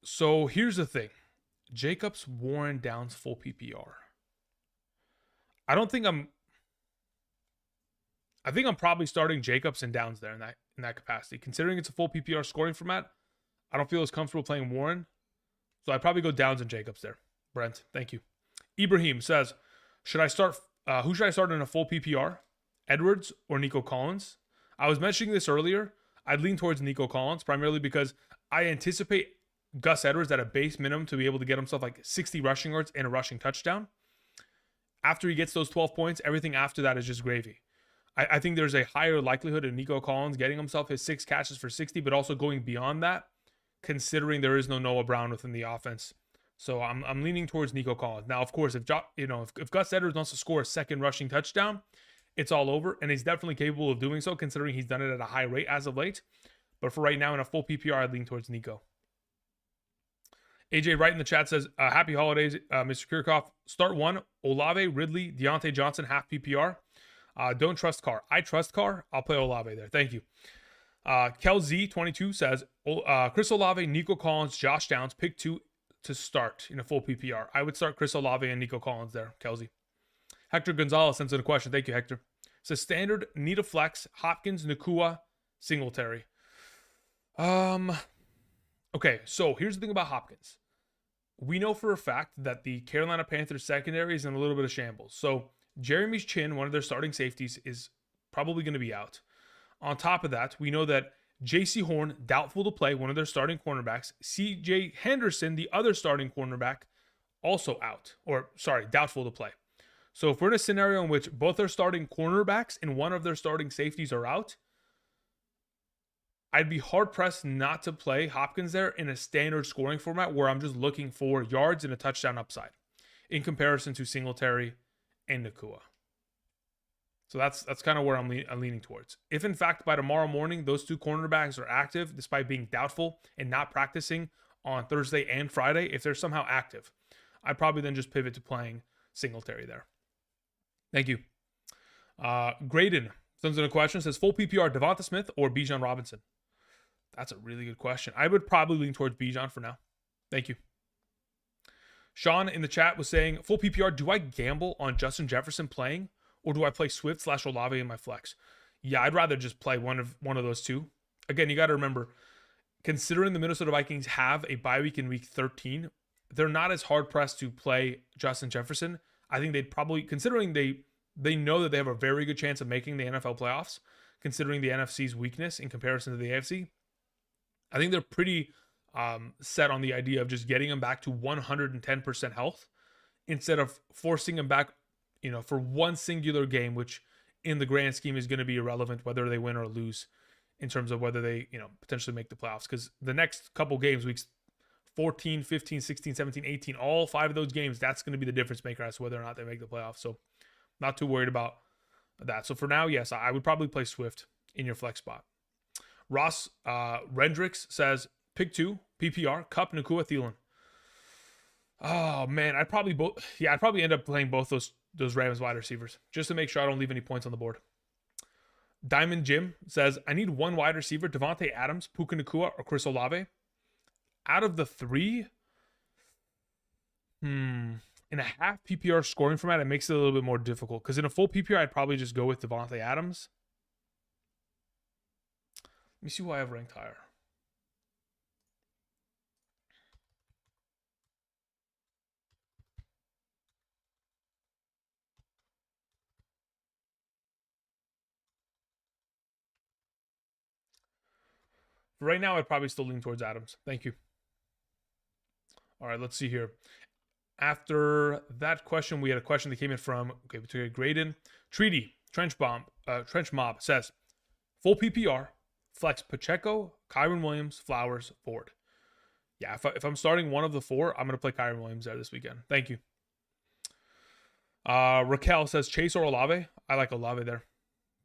So here's the thing. Jacobs, Warren, Downs, full PPR. I think I'm probably starting Jacobs and Downs there in that capacity. Considering it's a full PPR scoring format, I don't feel as comfortable playing Warren. So I'd probably go Downs and Jacobs there. Brent, thank you. Ibrahim says, who should I start in a full PPR? Edwards or Nico Collins? I was mentioning this earlier. I'd lean towards Nico Collins primarily because I anticipate Gus Edwards at a base minimum to be able to get himself like 60 rushing yards and a rushing touchdown. After he gets those 12 points, everything after that is just gravy. I think there's a higher likelihood of Nico Collins getting himself his 6 catches for 60, but also going beyond that, considering there is no Noah Brown within the offense. So I'm leaning towards Nico Collins. Now, of course, if Gus Edwards wants to score a second rushing touchdown, it's all over, and he's definitely capable of doing so, considering he's done it at a high rate as of late. But for right now, in a full PPR, I'd lean towards Nico. AJ Wright in the chat says, happy holidays, Mr. Kirchhoff. Start 1, Olave, Ridley, Deontay Johnson, half PPR. Don't trust Carr. I trust Carr. I'll play Olave there. Thank you. KelZ22 says, Chris Olave, Nico Collins, Josh Downs, pick 2 to start in a full PPR. I would start Chris Olave and Nico Collins there, KelZ. Hector Gonzalez sends in a question. Thank you, Hector. Says standard, need a flex, Hopkins, Nakua, Singletary. Okay, so here's the thing about Hopkins. We know for a fact that the Carolina Panthers secondary is in a little bit of shambles. So Jeremy Chin, one of their starting safeties, is probably going to be out. On top of that, we know that J.C. Horn, doubtful to play, one of their starting cornerbacks. C.J. Henderson, the other starting cornerback, also out. Doubtful to play. So if we're in a scenario in which both their starting cornerbacks and one of their starting safeties are out, I'd be hard-pressed not to play Hopkins there in a standard scoring format where I'm just looking for yards and a touchdown upside in comparison to Singletary and Nakua. So that's kind of where I'm leaning towards. If, in fact, by tomorrow morning, those two cornerbacks are active, despite being doubtful and not practicing on Thursday and Friday, if they're somehow active, I'd probably then just pivot to playing Singletary there. Thank you. Graydon sends in a question, says, full PPR, Devonta Smith or Bijan Robinson? That's a really good question. I would probably lean towards Bijan for now. Thank you. Sean in the chat was saying, full PPR, do I gamble on Justin Jefferson playing? Or do I play Swift/Olave in my flex? Yeah, I'd rather just play one of those two. Again, you got to remember, considering the Minnesota Vikings have a bye week in week 13, they're not as hard pressed to play Justin Jefferson. I think they'd probably, considering they know that they have a very good chance of making the NFL playoffs, considering the NFC's weakness in comparison to the AFC, I think they're pretty set on the idea of just getting him back to 110% health instead of forcing him back, for one singular game, which in the grand scheme is going to be irrelevant whether they win or lose in terms of whether they, potentially make the playoffs. Because the next couple games, weeks 14, 15, 16, 17, 18, all 5 of those games, that's going to be the difference maker as to whether or not they make the playoffs. So not too worried about that. So for now, yes, I would probably play Swift in your flex spot. Ross Rendricks says, pick 2, PPR, Kupp, Nakua, Thielen. Oh, man, I'd probably end up playing both those Rams wide receivers just to make sure I don't leave any points on the board. Diamond Jim says, I need one wide receiver, Devontae Adams, Puka Nakua, or Chris Olave. Out of the 3, in a half PPR scoring format, it makes it a little bit more difficult because in a full PPR, I'd probably just go with Devontae Adams. Let me see who I have ranked higher. Right now, I'd probably still lean towards Adams. Thank you. All right, let's see here. After that question, we had a question that came in from, we took a grade in. Treaty, Trench Mob says, full PPR, flex Pacheco, Kyren Williams, Flowers, Ford. Yeah, if I'm starting one of the 4, I'm going to play Kyren Williams there this weekend. Thank you. Raquel says, Chase or Olave? I like Olave there.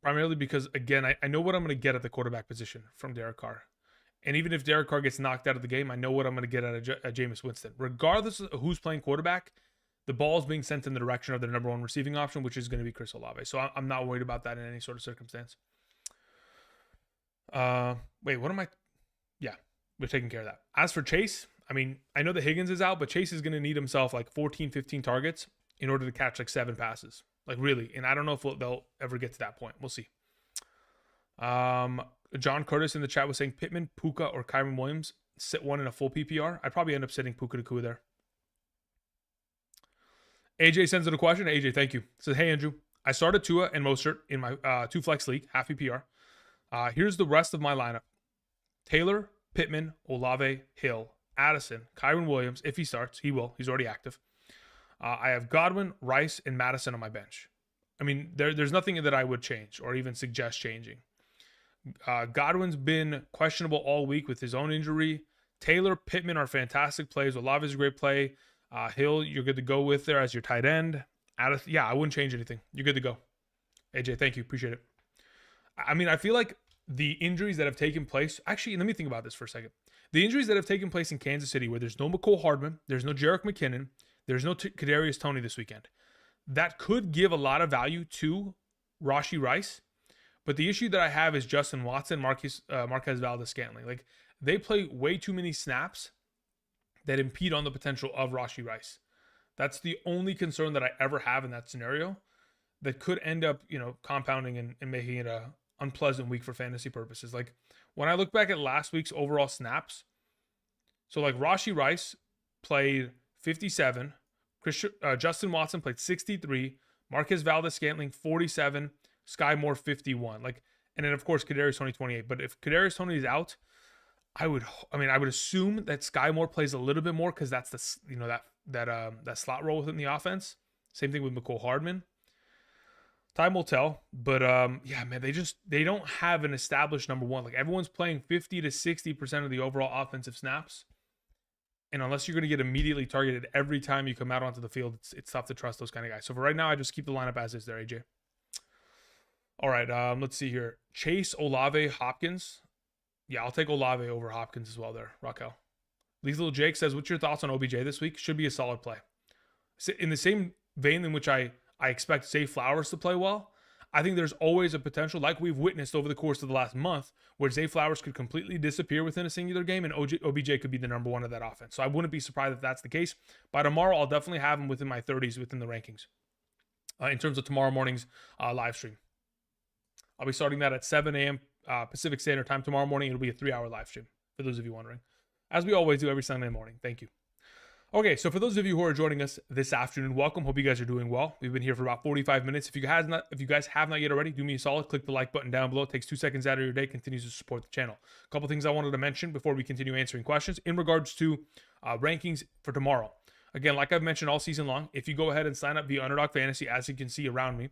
Primarily because, again, I know what I'm going to get at the quarterback position from Derek Carr. And even if Derek Carr gets knocked out of the game, I know what I'm going to get out of Jameis Winston. Regardless of who's playing quarterback, the ball is being sent in the direction of their number 1 receiving option, which is going to be Chris Olave. So I'm not worried about that in any sort of circumstance. Wait, what am I? Yeah, we're taking care of that. As for Chase, I mean, I know that Higgins is out, but Chase is going to need himself like 14, 15 targets in order to catch like 7 passes. Like really. And I don't know if they'll ever get to that point. We'll see. John Curtis in the chat was saying Pittman, Puka, or Kyren Williams. Sit one in a full PPR. I'd probably end up sitting Puka Nakua there. AJ sends in a question. AJ, thank you. Says, hey, Andrew. I started Tua and Mostert in my 2 flex league, half PPR. Here's the rest of my lineup. Taylor, Pittman, Olave, Hill, Addison, Kyren Williams. If he starts, he will. He's already active. I have Godwin, Rice, and Madison on my bench. I mean, there's nothing that I would change or even suggest changing. Godwin's been questionable all week with his own injury. Taylor, Pittman are fantastic plays. Olave is a great play. Hill, you're good to go with there as your tight end. Yeah, I wouldn't change anything. You're good to go. AJ, thank you. Appreciate it. I mean, I feel like the injuries that have taken place... Actually, let me think about this for a second. The injuries that have taken place in Kansas City where there's no McCole Hardman, there's no Jerick McKinnon, there's no Kadarius Toney this weekend. That could give a lot of value to Rashee Rice. But the issue that I have is Justin Watson, Marquez Valdes-Scantling. Like, they play way too many snaps that impede on the potential of Rashee Rice. That's the only concern that I ever have in that scenario that could end up, compounding and making it a unpleasant week for fantasy purposes. Like, when I look back at last week's overall snaps, so like Rashee Rice played 57, Justin Watson played 63, Marquez Valdes-Scantling 47, Sky Moore 51. Like, and then of course Kadarius Toney 28. But if Kadarius Toney is out, I would assume that Sky Moore plays a little bit more because that's that slot role within the offense. Same thing with McCole Hardman. Time will tell, but yeah, man, they don't have an established number one. Like, everyone's playing 50 to 60% of the overall offensive snaps, and unless you're going to get immediately targeted every time you come out onto the field, it's tough to trust those kind of guys. So for right now, I just keep the lineup as is there, AJ. All right, let's see here. Chase, Olave, Hopkins. Yeah, I'll take Olave over Hopkins as well there, Raquel. Lethal Jake says, what's your thoughts on OBJ this week? Should be a solid play. In the same vein in which I expect Zay Flowers to play well, I think there's always a potential, like we've witnessed over the course of the last month, where Zay Flowers could completely disappear within a singular game and OBJ could be the number one of that offense. So I wouldn't be surprised if that's the case. By tomorrow, I'll definitely have him within my 30s within the rankings in terms of tomorrow morning's live stream. I'll be starting that at 7 a.m. Pacific Standard Time tomorrow morning. It'll be a 3-hour live stream, for those of you wondering, as we always do every Sunday morning. Thank you. Okay, so for those of you who are joining us this afternoon, welcome. Hope you guys are doing well. We've been here for about 45 minutes. If you guys have not yet already, do me a solid. Click the like button down below. It takes 2 seconds out of your day. Continues to support the channel. A couple things I wanted to mention before we continue answering questions in regards to rankings for tomorrow. Again, like I've mentioned all season long, if you go ahead and sign up via Underdog Fantasy, as you can see around me,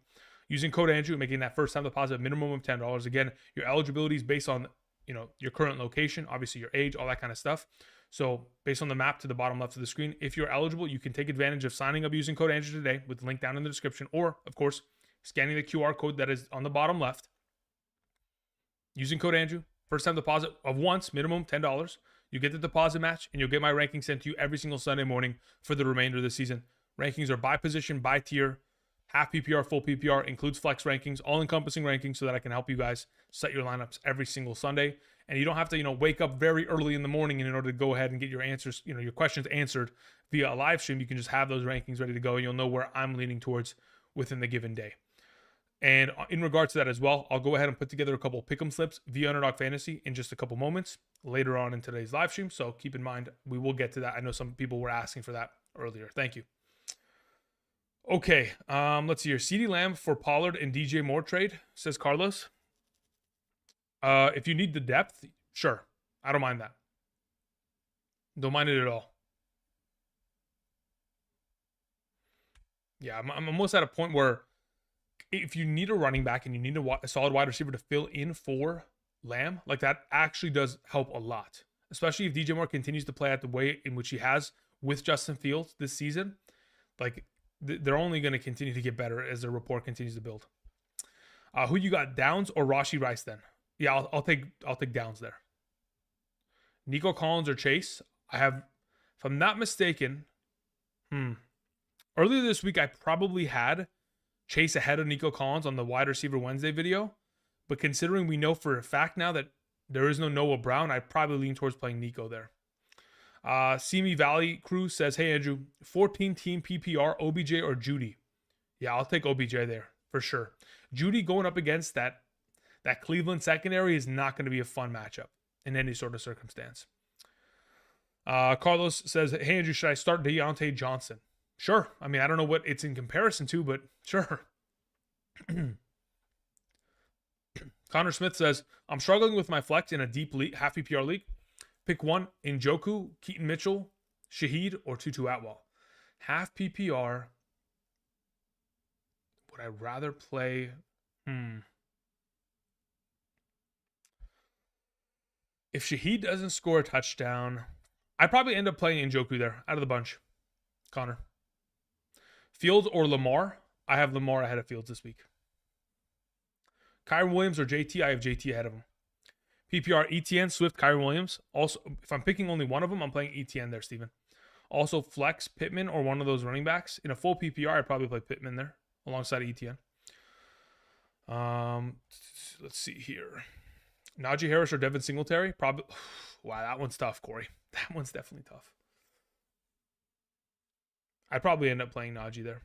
using code Andrew, making that first time deposit minimum of $10. Again, your eligibility is based on your current location, obviously your age, all that kind of stuff. So based on the map to the bottom left of the screen, if you're eligible, you can take advantage of signing up using code Andrew today with the link down in the description, or of course, scanning the QR code that is on the bottom left. Using code Andrew, first time deposit of once, minimum $10. You get the deposit match, and you'll get my rankings sent to you every single Sunday morning for the remainder of the season. Rankings are by position, by tier, half PPR, full PPR, includes flex rankings, all-encompassing rankings so that I can help you guys set your lineups every single Sunday. And you don't have to, wake up very early in the morning in order to go ahead and get your answers, your questions answered via a live stream. You can just have those rankings ready to go, and you'll know where I'm leaning towards within the given day. And in regards to that as well, I'll go ahead and put together a couple pick'em slips via Underdog Fantasy in just a couple moments later on in today's live stream. So keep in mind, we will get to that. I know some people were asking for that earlier. Thank you. Okay, let's see here. CeeDee Lamb for Pollard and DJ Moore trade, says Carlos. If you need the depth, sure. I don't mind that. Don't mind it at all. Yeah, I'm almost at a point where if you need a running back and you need a solid wide receiver to fill in for Lamb, like that actually does help a lot. Especially if DJ Moore continues to play at the way in which he has with Justin Fields this season. Like, they're only going to continue to get better as their rapport continues to build. Who you got, Downs or Rashee Rice then? Yeah, I'll take Downs there. Nico Collins or Chase? I have, if I'm not mistaken, earlier this week I probably had Chase ahead of Nico Collins on the Wide Receiver Wednesday video. But considering we know for a fact now that there is no Noah Brown, I'd probably lean towards playing Nico there. Simi Valley Crew says, hey Andrew, 14-team PPR, OBJ or Judy? Yeah, I'll take OBJ there for sure. Judy going up against that Cleveland secondary is not going to be a fun matchup in any sort of circumstance. Carlos says, hey Andrew, should I start Deontay Johnson? Sure. I mean, I don't know what it's in comparison to, but sure. Connor Smith says, I'm struggling with my flex in a deep league, half PPR league. Pick one, Njoku, Keaton Mitchell, Shaheed, or Tutu Atwell. Half PPR. Would I rather play? If Shaheed doesn't score a touchdown, I'd probably end up playing Njoku there out of the bunch. Connor. Fields or Lamar? I have Lamar ahead of Fields this week. Kyron Williams or JT? I have JT ahead of him. PPR, ETN, Swift, Kyron Williams. Also, if I'm picking only one of them, I'm playing ETN there, Steven. Also, flex, Pittman, or one of those running backs. In a full PPR, I'd probably play Pittman there alongside of ETN. Let's see here. Najee Harris or Devin Singletary? Probably. Wow, that one's tough, Corey. That one's definitely tough. I'd probably end up playing Najee there.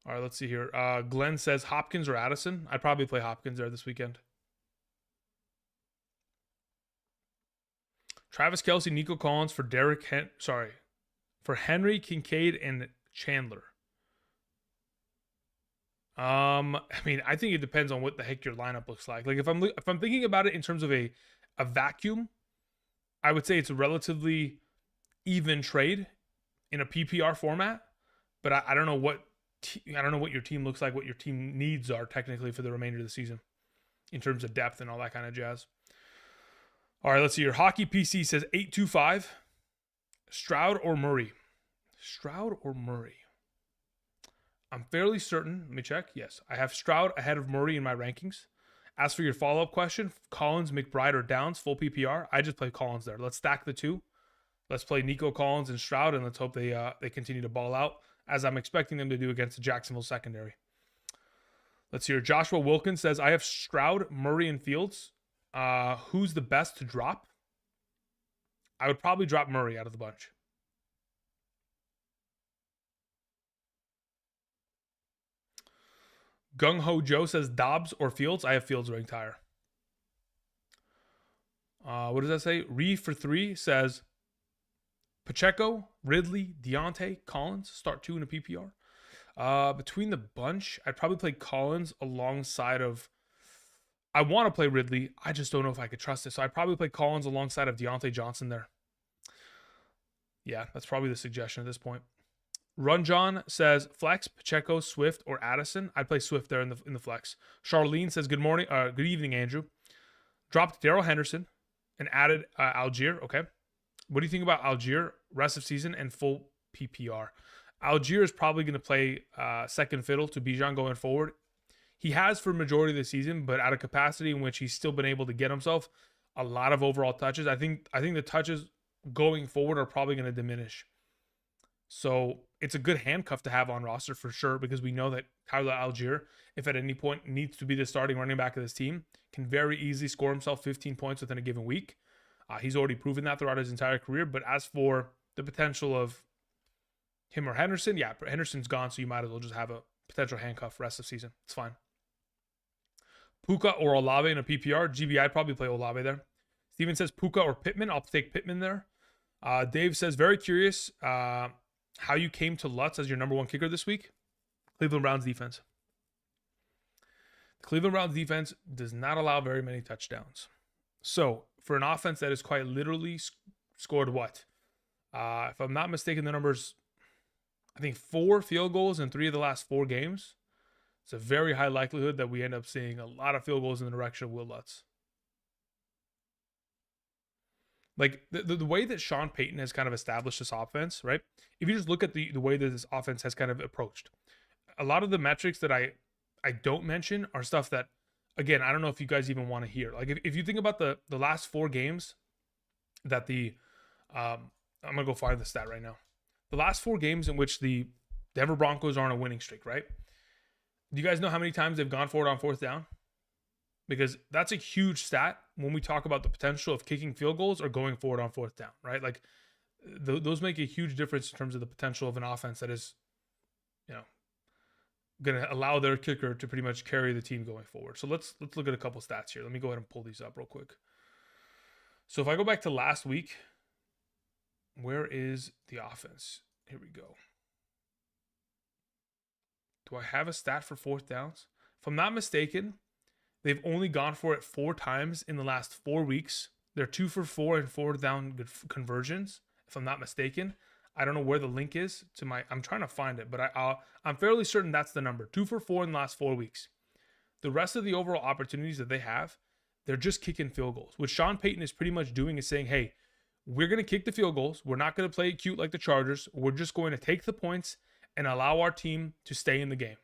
All right, let's see here. Glenn says Hopkins or Addison. I'd probably play Hopkins there this weekend. Travis Kelce, Nico Collins for for Henry, Kincaid, and Chandler. I mean, I think it depends on what the heck your lineup looks like. Like if I'm thinking about it in terms of a vacuum, I would say it's a relatively even trade in a PPR format. But I don't know what your team looks like, what your team needs are technically for the remainder of the season in terms of depth and all that kind of jazz. All right, let's see. Your hockey PC says 825. Stroud or Murray? Stroud or Murray? I'm fairly certain. Let me check. Yes, I have Stroud ahead of Murray in my rankings. As for your follow-up question, Collins, McBride, or Downs, full PPR, I just play Collins there. Let's stack the two. Let's play Nico Collins and Stroud, and let's hope they continue to ball out, as I'm expecting them to do against the Jacksonville secondary. Let's hear. Joshua Wilkins says, I have Stroud, Murray, and Fields. Who's the best to drop? I would probably drop Murray out of the bunch. Gung Ho Joe says Dobbs or Fields. I have Fields ranked higher. What does that say? Ree for 3 says Pacheco, Ridley, Deontay, Collins. Start 2 in a PPR. Between the bunch, I'd probably play Collins alongside of. I want to play Ridley. I just don't know if I could trust it. So I'd probably play Collins alongside of Deontay Johnson there. Yeah, that's probably the suggestion at this point. Run John says flex, Pacheco, Swift, or Addison. I'd play Swift there in the flex. Charlene says good evening, Andrew. Dropped Darrell Henderson and added Algier. Okay. What do you think about Algier rest of season and full PPR? Algier is probably going to play second fiddle to Bijan going forward. He has for majority of the season, but at a capacity in which he's still been able to get himself a lot of overall touches. I think the touches going forward are probably going to diminish. So it's a good handcuff to have on roster for sure, because we know that Tyler Algier, if at any point needs to be the starting running back of this team, can very easily score himself 15 points within a given week. He's already proven that throughout his entire career. But as for the potential of him or Henderson, yeah, Henderson's gone, so you might as well just have a potential handcuff rest of the season. It's fine. Puka or Olave in a PPR. GB, I'd probably play Olave there. Steven says Puka or Pittman. I'll take Pittman there. Dave says, very curious how you came to Lutz as your number 1 kicker this week. Cleveland Browns defense. The Cleveland Browns defense does not allow very many touchdowns. So for an offense that has quite literally scored what? If I'm not mistaken, the numbers, I think 4 field goals in 3 of the last 4 games. It's a very high likelihood that we end up seeing a lot of field goals in the direction of Will Lutz. Like the way that Sean Payton has kind of established this offense, right? If you just look at the way that this offense has kind of approached, a lot of the metrics that I don't mention are stuff that, again, I don't know if you guys even want to hear. Like if you think about the last 4 games that I'm going to go find the stat right now. The last 4 games in which the Denver Broncos are on a winning streak, right? Do you guys know how many times they've gone for it on 4th down? Because that's a huge stat when we talk about the potential of kicking field goals or going forward on 4th down, right? Like those make a huge difference in terms of the potential of an offense that is, going to allow their kicker to pretty much carry the team going forward. So let's look at a couple stats here. Let me go ahead and pull these up real quick. So if I go back to last week, where is the offense? Here we go. Do I have a stat for 4th downs? If I'm not mistaken, they've only gone for it 4 times in the last 4 weeks. They're 2 for 4 and 4 down conversions, if I'm not mistaken. I don't know where the link is to I'm trying to find it, but I'm fairly certain that's the number. 2 for 4 in the last 4 weeks. The rest of the overall opportunities that they have, they're just kicking field goals. What Sean Payton is pretty much doing is saying, hey, we're going to kick the field goals. We're not going to play it cute like the Chargers. We're just going to take the points and allow our team to stay in the game.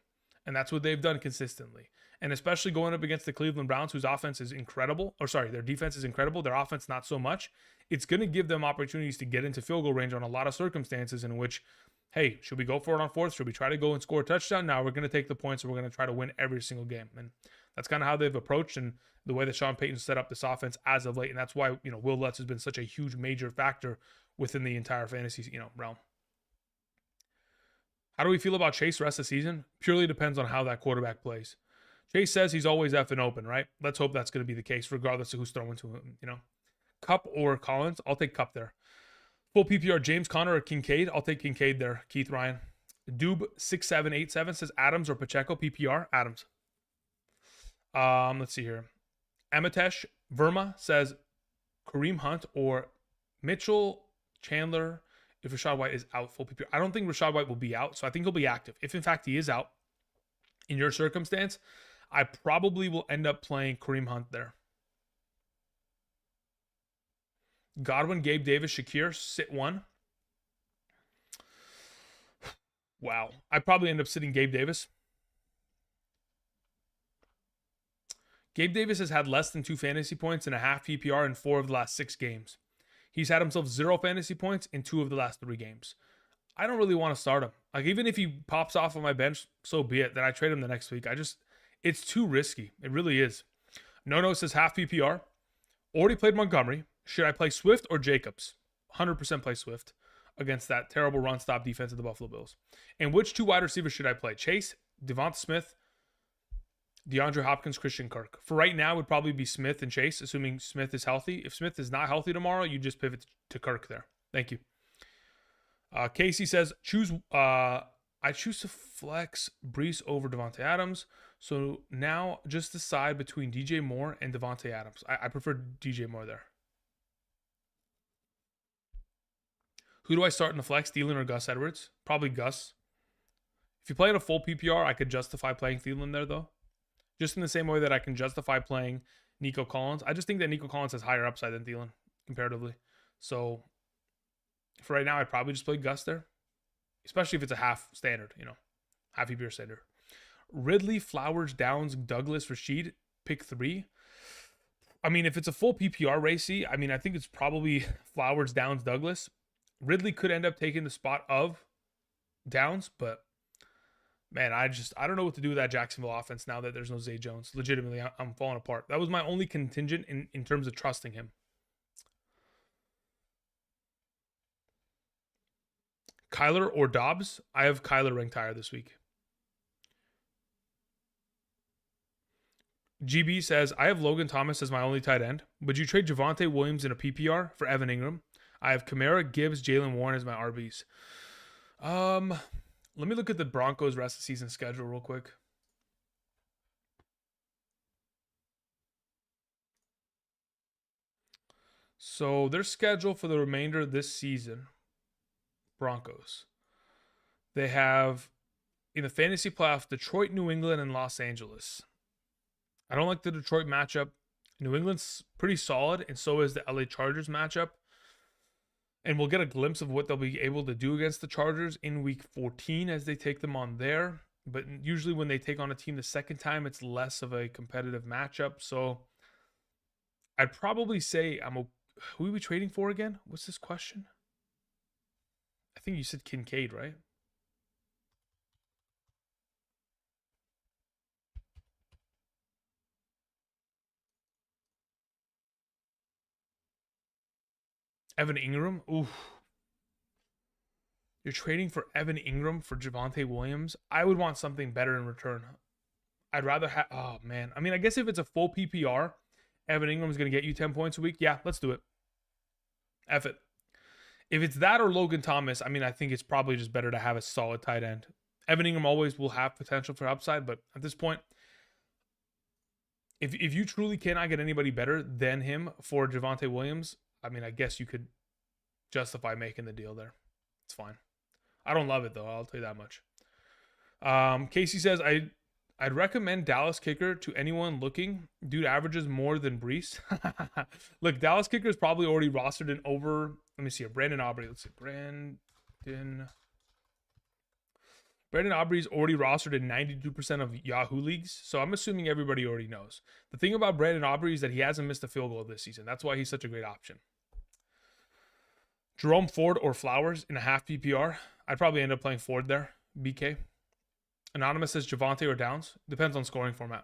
And that's what they've done consistently. And especially going up against the Cleveland Browns, whose offense is incredible. Their defense is incredible. Their offense, not so much. It's going to give them opportunities to get into field goal range on a lot of circumstances in which hey, should we go for it on fourth? Should we try to go and score a touchdown? Now we're going to take the points and we're going to try to win every single game. And that's kind of how they've approached and the way that Sean Payton set up this offense as of late. And that's why, Will Lutz has been such a huge major factor within the entire fantasy, realm. How do we feel about Chase the rest of the season? Purely depends on how that quarterback plays. Chase says he's always effing open, right? Let's hope that's going to be the case, regardless of who's throwing to him, Cup or Collins? I'll take Cup there. Full PPR, James Conner or Kincaid? I'll take Kincaid there. Keith Ryan. Doob6787 says Adams or Pacheco. PPR, Adams. Let's see here. Amatesh Verma says Kareem Hunt or Mitchell Chandler if Rachaad White is out. Full PPR. I don't think Rachaad White will be out, so I think he'll be active. If in fact he is out, in your circumstance, I probably will end up playing Kareem Hunt there. Godwin, Gabe Davis, Shakir, sit one. Wow. I'd probably end up sitting Gabe Davis. Gabe Davis has had less than 2 fantasy points and a half PPR in 4 of the last 6 games. He's had himself 0 fantasy points in 2 of the last 3 games. I don't really want to start him. Like, even if he pops off on my bench, so be it. Then I trade him the next week. It's too risky. It really is. No says half PPR. Already played Montgomery. Should I play Swift or Jacobs? 100% play Swift against that terrible run-stop defense of the Buffalo Bills. And which 2 wide receivers should I play? Chase, Devonta Smith, DeAndre Hopkins, Christian Kirk. For right now, it would probably be Smith and Chase, assuming Smith is healthy. If Smith is not healthy tomorrow, you just pivot to Kirk there. Thank you. Casey says, I choose to flex Breece over Devontae Adams. So now just decide between DJ Moore and Devontae Adams. I prefer DJ Moore there. Who do I start in the flex, Thielen or Gus Edwards? Probably Gus. If you play in a full PPR, I could justify playing Thielen there, though. Just in the same way that I can justify playing Nico Collins. I just think that Nico Collins has higher upside than Thielen, comparatively. So, for right now, I'd probably just play Gus there. Especially if it's a half standard, half PPR standard. Ridley, Flowers, Downs, Douglas, Rashid, pick 3. I mean, if it's a full PPR racy, I think it's probably Flowers, Downs, Douglas. Ridley could end up taking the spot of Downs, but man, I don't know what to do with that Jacksonville offense now that there's no Zay Jones. Legitimately, I'm falling apart. That was my only contingent in terms of trusting him. Kyler or Dobbs? I have Kyler ranked higher this week. GB says, I have Logan Thomas as my only tight end. Would you trade Javonte Williams in a PPR for Evan Ingram? I have Kamara, Gibbs, Jalen Warren as my RBs. Let me look at the Broncos rest of the season schedule real quick. So their schedule for the remainder of this season, Broncos. They have, in the fantasy playoff, Detroit, New England, and Los Angeles. I don't like the Detroit matchup. New England's pretty solid, and so is the LA Chargers matchup. And we'll get a glimpse of what they'll be able to do against the Chargers in week 14 as they take them on there. But usually when they take on a team the second time, it's less of a competitive matchup. So I'd probably say who are we trading for again? What's this question? I think you said Kincaid, right? Evan Ingram? Ooh. You're trading for Evan Ingram for Javonte Williams? I would want something better in return. I'd rather have... Oh, man. I guess if it's a full PPR, Evan Ingram's going to get you 10 points a week. Yeah, let's do it. F it. If it's that or Logan Thomas, I think it's probably just better to have a solid tight end. Evan Ingram always will have potential for upside, but at this point, if you truly cannot get anybody better than him for Javonte Williams, I guess you could justify making the deal there. It's fine. I don't love it, though. I'll tell you that much. Casey says, I'd recommend Dallas kicker to anyone looking. Dude averages more than Breece. Look, Dallas kicker is probably already rostered in over... Let me see here. Brandon Aubrey. Let's see. Brandon Aubrey's already rostered in 92% of Yahoo leagues, so I'm assuming everybody already knows. The thing about Brandon Aubrey is that he hasn't missed a field goal this season. That's why he's such a great option. Jerome Ford or Flowers in a half PPR. I'd probably end up playing Ford there. BK. Anonymous says Javante or Downs. Depends on scoring format.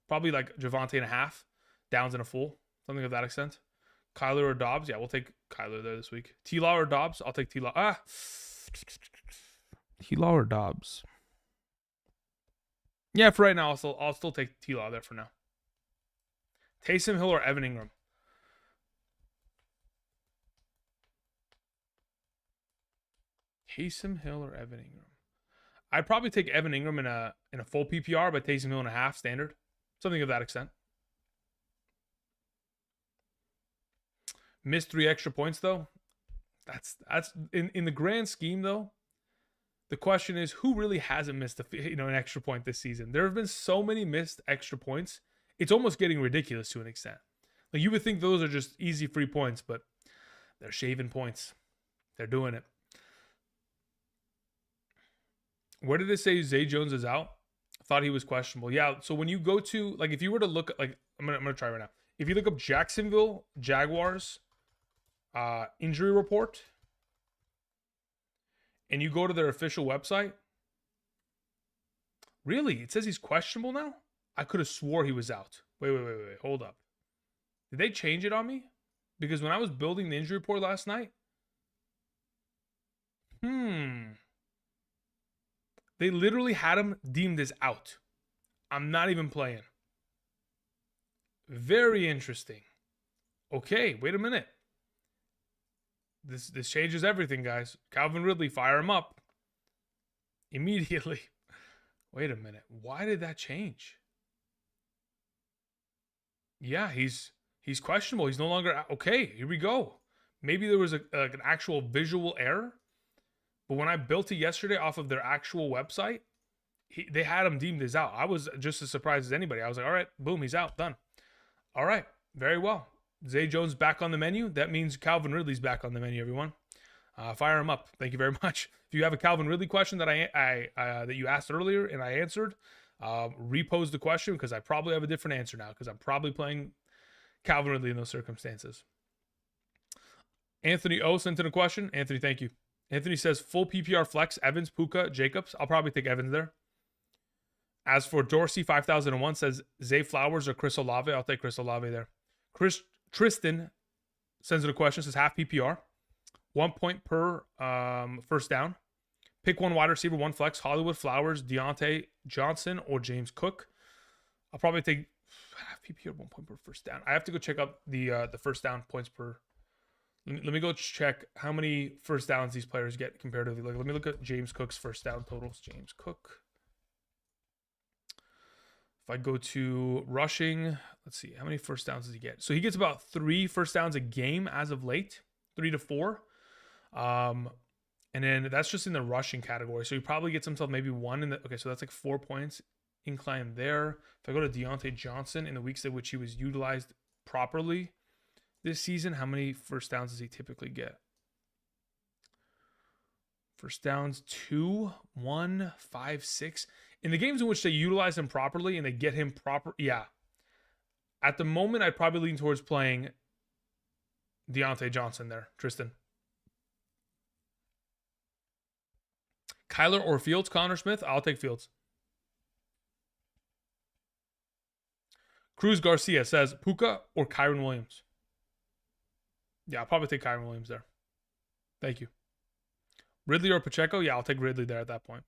Probably like Javante and a half, Downs and a full, something of that extent. Kyler or Dobbs. Yeah, we'll take Kyler there this week. T-Law or Dobbs. I'll take T-Law. T-Law or Dobbs. Yeah, for right now, I'll still take T-Law there for now. Taysom Hill or Evan Ingram. Taysom Hill or Evan Ingram. I'd probably take Evan Ingram in a full PPR, but Taysom Hill in a half standard. Something of that extent. Missed 3 extra points though. That's in the grand scheme though. The question is, who really hasn't missed an extra point this season? There have been so many missed extra points. It's almost getting ridiculous to an extent. Like you would think those are just easy free points, but they're shaving points. They're doing it. Where did it say Zay Jones is out? I thought he was questionable. Yeah, so when you go to, like, if you were to look at, like, I'm gonna try right now. If you look up Jacksonville Jaguars injury report, and you go to their official website, really, it says he's questionable now? I could have swore he was out. Wait, hold up. Did they change it on me? Because when I was building the injury report last night, they literally had him deemed as out. I'm not even playing. Very interesting. Okay, wait a minute. This changes everything, guys. Calvin Ridley, fire him up. Immediately. Wait a minute. Why did that change? Yeah, he's questionable. He's no longer... Okay, here we go. Maybe there was an actual visual error. But when I built it yesterday off of their actual website, they had him deemed as out. I was just as surprised as anybody. I was like, all right, boom, he's out, done. All right, very well. Zay Jones back on the menu. That means Calvin Ridley's back on the menu, everyone. Fire him up. Thank you very much. If you have a Calvin Ridley question that that you asked earlier and I answered, repose the question because I probably have a different answer now because I'm probably playing Calvin Ridley in those circumstances. Anthony O sent in a question. Anthony, thank you. Anthony says, full PPR flex, Evans, Puka, Jacobs. I'll probably take Evans there. As for Dorsey, 5001 says, Zay Flowers or Chris Olave. I'll take Chris Olave there. Tristan sends in a question, says half PPR. 1 point per first down. Pick one wide receiver, one flex. Hollywood, Flowers, Deontay Johnson, or James Cook. I'll probably take half PPR, 1 point per first down. I have to go check out the first down points per... Let me go check how many first downs these players get comparatively. Like, let me look at James Cook's first down totals. James Cook. If I go to rushing, let's see. How many first downs does he get? So he gets about 3 first downs a game as of late. 3 to 4. And then that's just in the rushing category. So he probably gets himself maybe 1 in the... Okay, so that's like 4 points incline there. If I go to Deontay Johnson in the weeks in which he was utilized properly this season, how many first downs does he typically get? First downs, 2, 1, 5, 6. In the games in which they utilize him properly and they get him proper, yeah. At the moment, I'd probably lean towards playing Deontay Johnson there, Tristan. Kyler or Fields, Connor Smith? I'll take Fields. Cruz Garcia says, Puka or Kyron Williams? Yeah, I'll probably take Kyron Williams there. Thank you. Ridley or Pacheco? Yeah, I'll take Ridley there at that point.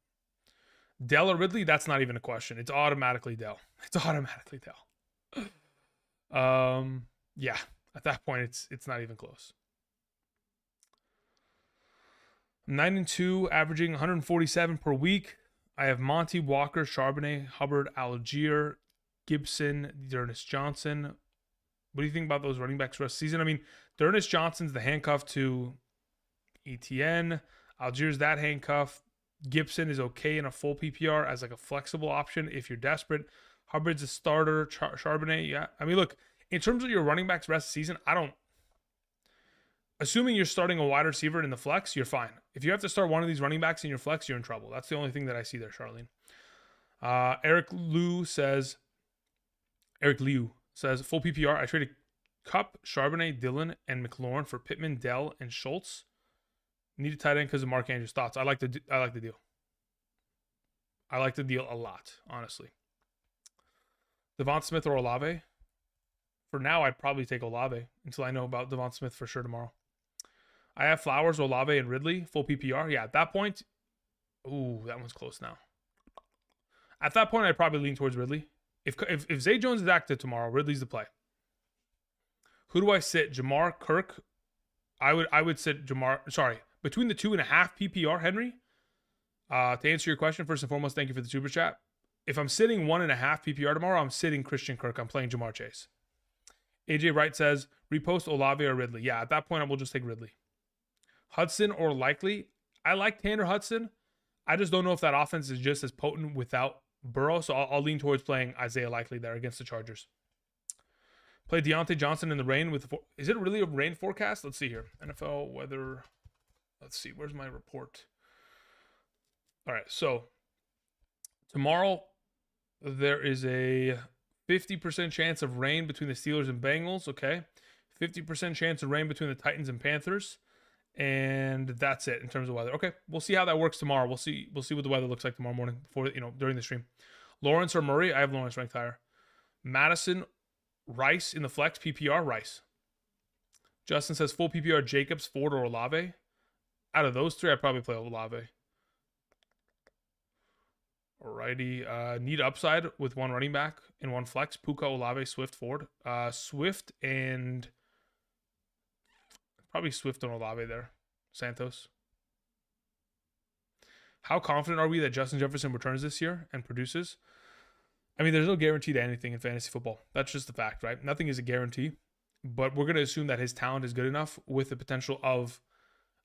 Dell or Ridley? That's not even a question. It's automatically Dell. It's automatically Dell. Yeah, at that point, it's not even close. 9-2, averaging 147 per week. I have Monty, Walker, Charbonnet, Hubbard, Algier, Gibson, D'Ernest Johnson. What do you think about those running backs rest of the season? I mean, D'Ernest Johnson's the handcuff to ETN. Algier's that handcuff. Gibson is okay in a full PPR as like a flexible option if you're desperate. Hubbard's a starter. Charbonnet, yeah. I mean, look, in terms of your running backs rest of the season, assuming you're starting a wide receiver in the flex, you're fine. If you have to start one of these running backs in your flex, you're in trouble. That's the only thing that I see there, Charlene. Eric Liu says, full PPR. I traded Cup, Charbonnet, Dillon, and McLaurin for Pittman, Dell, and Schultz. Need a tight end because of Mark Andrews. Thoughts? I like the deal. I like the deal a lot, honestly. Devon Smith or Olave? For now, I'd probably take Olave until I know about Devon Smith for sure tomorrow. I have Flowers, Olave, and Ridley, full PPR. Yeah, at that point, ooh, that one's close now. At that point, I'd probably lean towards Ridley. If Zay Jones is active tomorrow, Ridley's the play. Who do I sit? Jamar, Kirk? I would sit Jamar. Sorry, between the 2.5 PPR, Henry. To answer your question, first and foremost, thank you for the super chat. If I'm sitting 1.5 PPR tomorrow, I'm sitting Christian Kirk. I'm playing Jamar Chase. AJ Wright says, repost Olave or Ridley. Yeah, at that point, I will just take Ridley. Hudson or Likely. I like Tanner Hudson. I just don't know if that offense is just as potent without Burrow, so I'll lean towards playing Isaiah Likely there against the Chargers. Play Deontay Johnson in the rain with. Is it really a rain forecast? Let's see here. NFL weather. Let's see. Where's my report? All right. So tomorrow there is a 50% chance of rain between the Steelers and Bengals. Okay. 50% chance of rain between the Titans and Panthers. And that's it in terms of weather. Okay. We'll see how that works tomorrow. We'll see what the weather looks like tomorrow morning during the stream. Lawrence or Murray? I have Lawrence ranked higher. Madison, Rice in the flex, PPR, Rice. Justin says full PPR, Jacobs, Ford, or Olave. Out of those three, I'd probably play Olave. Alrighty. Need upside with one running back and one flex. Puka, Olave, Swift, Ford. Swift and probably Swift and Olave there. Santos. How confident are we that Justin Jefferson returns this year and produces? I mean, there's no guarantee to anything in fantasy football. That's just the fact, right? Nothing is a guarantee. But we're going to assume that his talent is good enough with the potential of...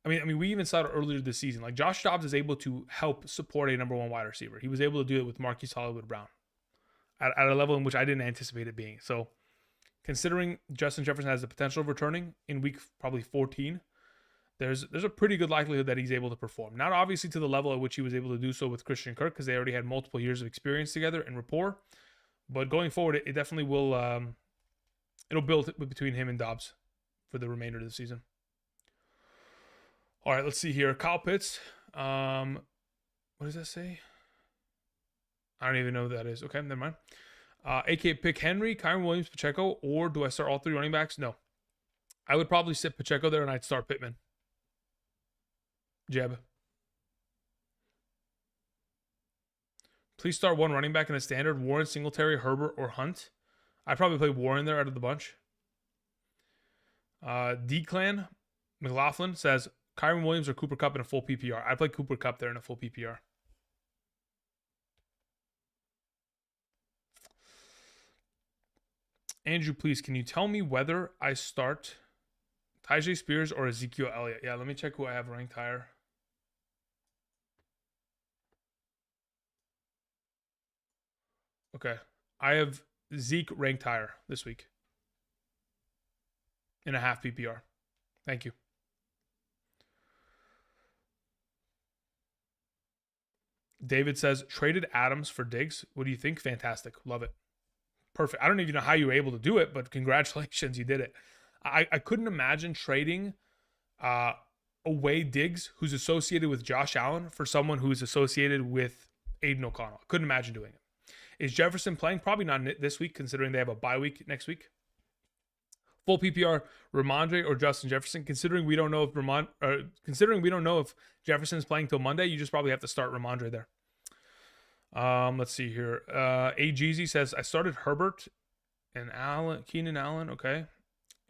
I mean, we even saw it earlier this season. Like, Josh Dobbs is able to help support a number one wide receiver. He was able to do it with Marquise Hollywood Brown at a level in which I didn't anticipate it being. So, considering Justin Jefferson has the potential of returning in week probably 14, there's a pretty good likelihood that he's able to perform. Not obviously to the level at which he was able to do so with Christian Kirk, because they already had multiple years of experience together and rapport. But going forward, it definitely will it'll build between him and Dobbs for the remainder of the season. All right, let's see here. Kyle Pitts. What does that say? I don't even know who that is. Okay, never mind. AK pick Henry, Kyron Williams, Pacheco, or do I start all three running backs? No. I would probably sit Pacheco there and I'd start Pittman. Jeb. Please start one running back in the standard. Warren, Singletary, Herbert, or Hunt. I'd probably play Warren there out of the bunch. D-Clan McLaughlin says Kyron Williams or Cooper Kupp in a full PPR. I'd play Cooper Kupp there in a full PPR. Andrew, please, can you tell me whether I start Tyjae Spears or Ezekiel Elliott? Yeah, let me check who I have ranked higher. Okay. I have Zeke ranked higher this week. In a half PPR. Thank you. David says, traded Adams for Diggs. What do you think? Fantastic. Love it. Perfect. I don't even know how you were able to do it, but congratulations, you did it. I couldn't imagine trading away Diggs, who's associated with Josh Allen, for someone who's associated with Aiden O'Connell. I couldn't imagine doing it. Is Jefferson playing? Probably not this week, considering they have a bye week next week. Full PPR, Ramondre or Justin Jefferson. Considering we don't know if Jefferson's playing till Monday, you just probably have to start Ramondre there. Let's see here. AGZ says I started Herbert and Keenan Allen. Okay,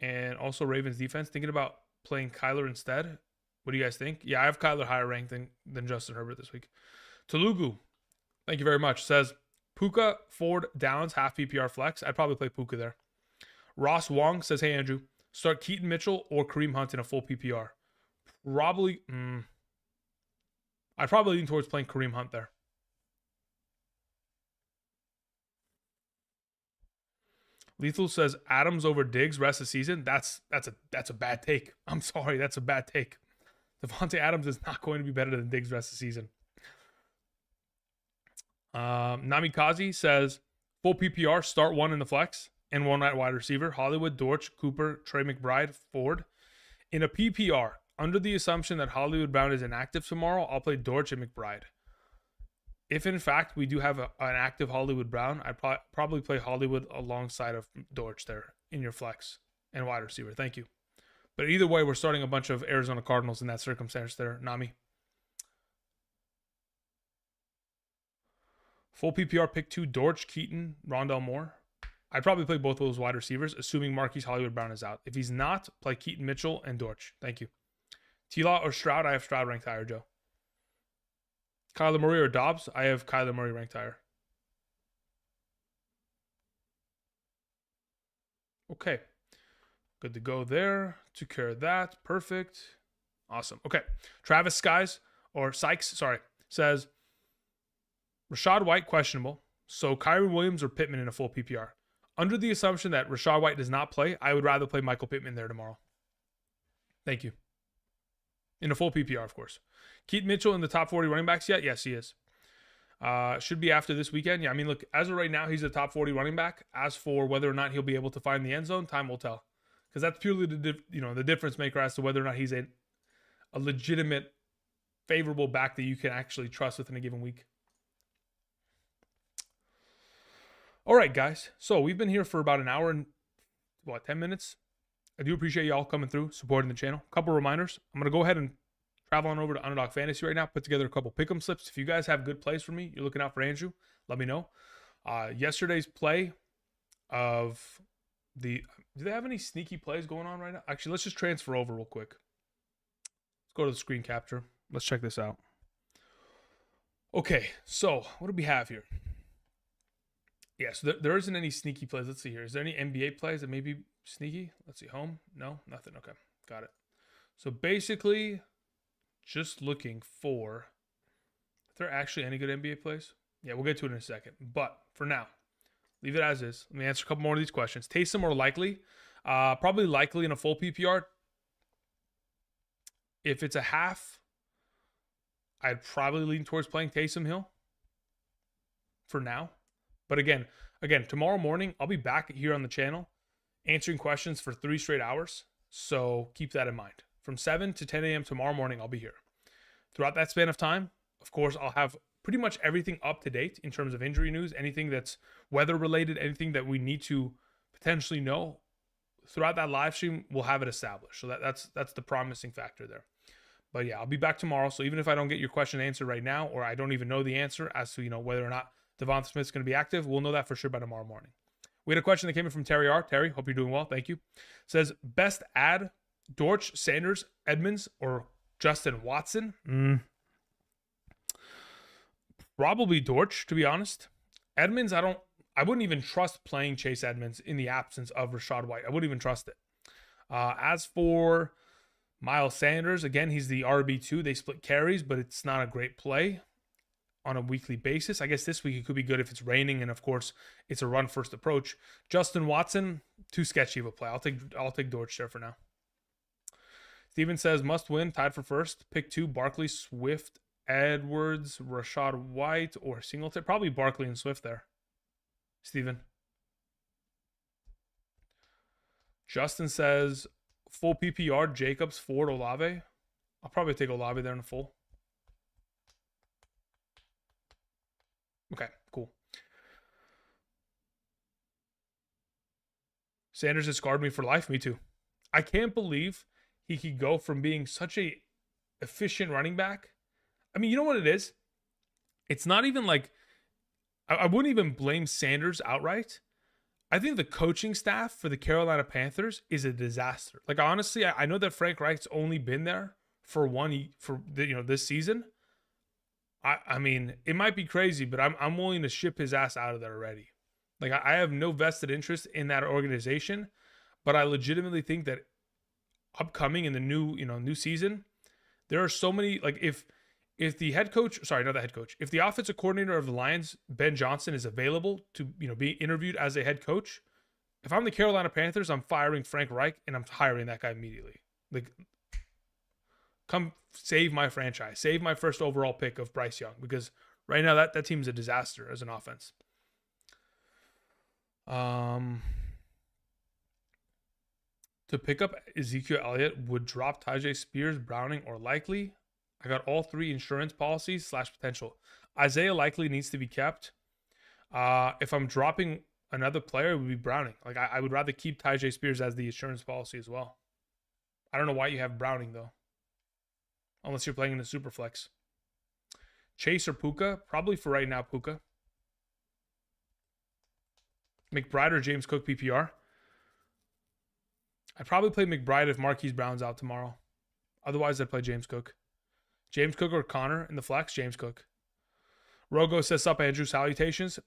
and also Ravens defense. Thinking about playing Kyler instead. What do you guys think? Yeah, I have Kyler higher ranked than Justin Herbert this week. Telugu, thank you very much. Says Puka, Ford, Downs, half PPR flex. I'd probably play Puka there. Ross Wong says, hey, Andrew, start Keaton Mitchell or Kareem Hunt in a full PPR. Probably, I'd probably lean towards playing Kareem Hunt there. Lethal says Adams over Diggs rest of the season. That's a bad take. I'm sorry, that's a bad take. Devontae Adams is not going to be better than Diggs rest of the season. Namikaze says full PPR, start one in the flex and one at wide receiver. Hollywood, Dortch, Cooper, Trey McBride, Ford. In a PPR, under the assumption that Hollywood Brown is inactive tomorrow, I'll play Dortch and McBride. If in fact we do have an active Hollywood Brown, I'd probably play Hollywood alongside of Dortch there in your flex and wide receiver. Thank you. But either way, we're starting a bunch of Arizona Cardinals in that circumstance there, Nami. Full PPR pick 2, Dortch, Keaton, Rondell Moore. I'd probably play both of those wide receivers, assuming Marquise Hollywood Brown is out. If he's not, play Keaton Mitchell and Dortch. Thank you. T-Law or Stroud? I have Stroud ranked higher, Joe. Kyler Murray or Dobbs? I have Kyler Murray ranked higher. Okay. Good to go there. Took care of that. Perfect. Awesome. Okay. Travis Sykes says, Rachaad White questionable. So Kyron Williams or Pittman in a full PPR. Under the assumption that Rachaad White does not play, I would rather play Michael Pittman there tomorrow. Thank you. In a full PPR, of course. Keaton Mitchell in the top 40 running backs yet? Yes, he is. Should be after this weekend. Yeah, I mean, look, as of right now, he's a top 40 running back. As for whether or not he'll be able to find the end zone, time will tell. Because that's purely the difference maker as to whether or not he's a legitimate, favorable back that you can actually trust within a given week. All right, guys. So we've been here for about an hour and, 10 minutes? I do appreciate y'all coming through, supporting the channel. A couple reminders. I'm going to go ahead and travel on over to Underdog Fantasy right now, put together a couple pick'em slips. If you guys have good plays for me, you're looking out for Andrew, let me know. Yesterday's play of do they have any sneaky plays going on right now? Actually, let's just transfer over real quick. Let's go to the screen capture. Let's check this out. Okay, so what do we have here? Yeah, so there isn't any sneaky plays. Let's see here. Is there any NBA plays that may be sneaky? Let's see. Home? No, nothing. Okay, got it. So basically, just looking for if there are actually any good NBA plays. Yeah, we'll get to it in a second. But for now, leave it as is. Let me answer a couple more of these questions. Taysom or likely? Probably likely in a full PPR. If it's a half, I'd probably lean towards playing Taysom Hill for now. But again, tomorrow morning, I'll be back here on the channel answering questions for 3 straight hours. So keep that in mind. From 7 to 10 a.m. tomorrow morning, I'll be here. Throughout that span of time, of course, I'll have pretty much everything up to date in terms of injury news, anything that's weather related, anything that we need to potentially know. Throughout that live stream, we'll have it established. So that's the promising factor there. But yeah, I'll be back tomorrow. So even if I don't get your question answered right now, or I don't even know the answer as to whether or not Devonta Smith's going to be active, we'll know that for sure by tomorrow morning. We had a question that came in from Terry R. Terry, hope you're doing well. Thank you. Says, best add Dortch, Sanders, Edmonds, or Justin Watson? Probably Dortch, to be honest. Edmonds, I wouldn't even trust playing Chase Edmonds in the absence of Rachaad White. I wouldn't even trust it. As for Miles Sanders, again, he's the RB2. They split carries, but it's not a great play on a weekly basis. I guess this week it could be good if it's raining, and of course it's a run first approach. Justin Watson, too sketchy of a play. I'll take Dortch there for now. Steven says must win, tied for first. Pick 2, Barkley, Swift, Edwards, Rachaad White, or Singletary. Probably Barkley and Swift there. Steven. Justin says full PPR, Jacobs, Ford, Olave. I'll probably take Olave there in a full. Okay, cool. Sanders has scarred me for life. Me too. I can't believe he could go from being such a efficient running back. I mean, you know what it is? It's not even like, I wouldn't even blame Sanders outright. I think the coaching staff for the Carolina Panthers is a disaster. Like, honestly, I know that Frank Reich's only been there for this season. I mean, it might be crazy, but I'm willing to ship his ass out of there already. Like, I have no vested interest in that organization, but I legitimately think that upcoming in the new season, there are so many, like, if the head coach, sorry, not the head coach, if the offensive coordinator of the Lions, Ben Johnson, is available to, be interviewed as a head coach, if I'm the Carolina Panthers, I'm firing Frank Reich and I'm hiring that guy immediately. Like, come save my franchise, save my first overall pick of Bryce Young, because right now that team's a disaster as an offense. To pick up Ezekiel Elliott would drop Tajay Spears, Browning, or Likely. I got all 3 insurance policies / potential. Isaiah Likely needs to be kept. If I'm dropping another player, it would be Browning. Like I would rather keep Tajay Spears as the insurance policy as well. I don't know why you have Browning though, unless you're playing in a super flex. Chase or Puka? Probably for right now, Puka. McBride or James Cook PPR? I'd probably play McBride if Marquise Brown's out tomorrow. Otherwise, I'd play James Cook. James Cook or Connor in the flex? James Cook. Rogo says, "Sup, Andrew, salutations.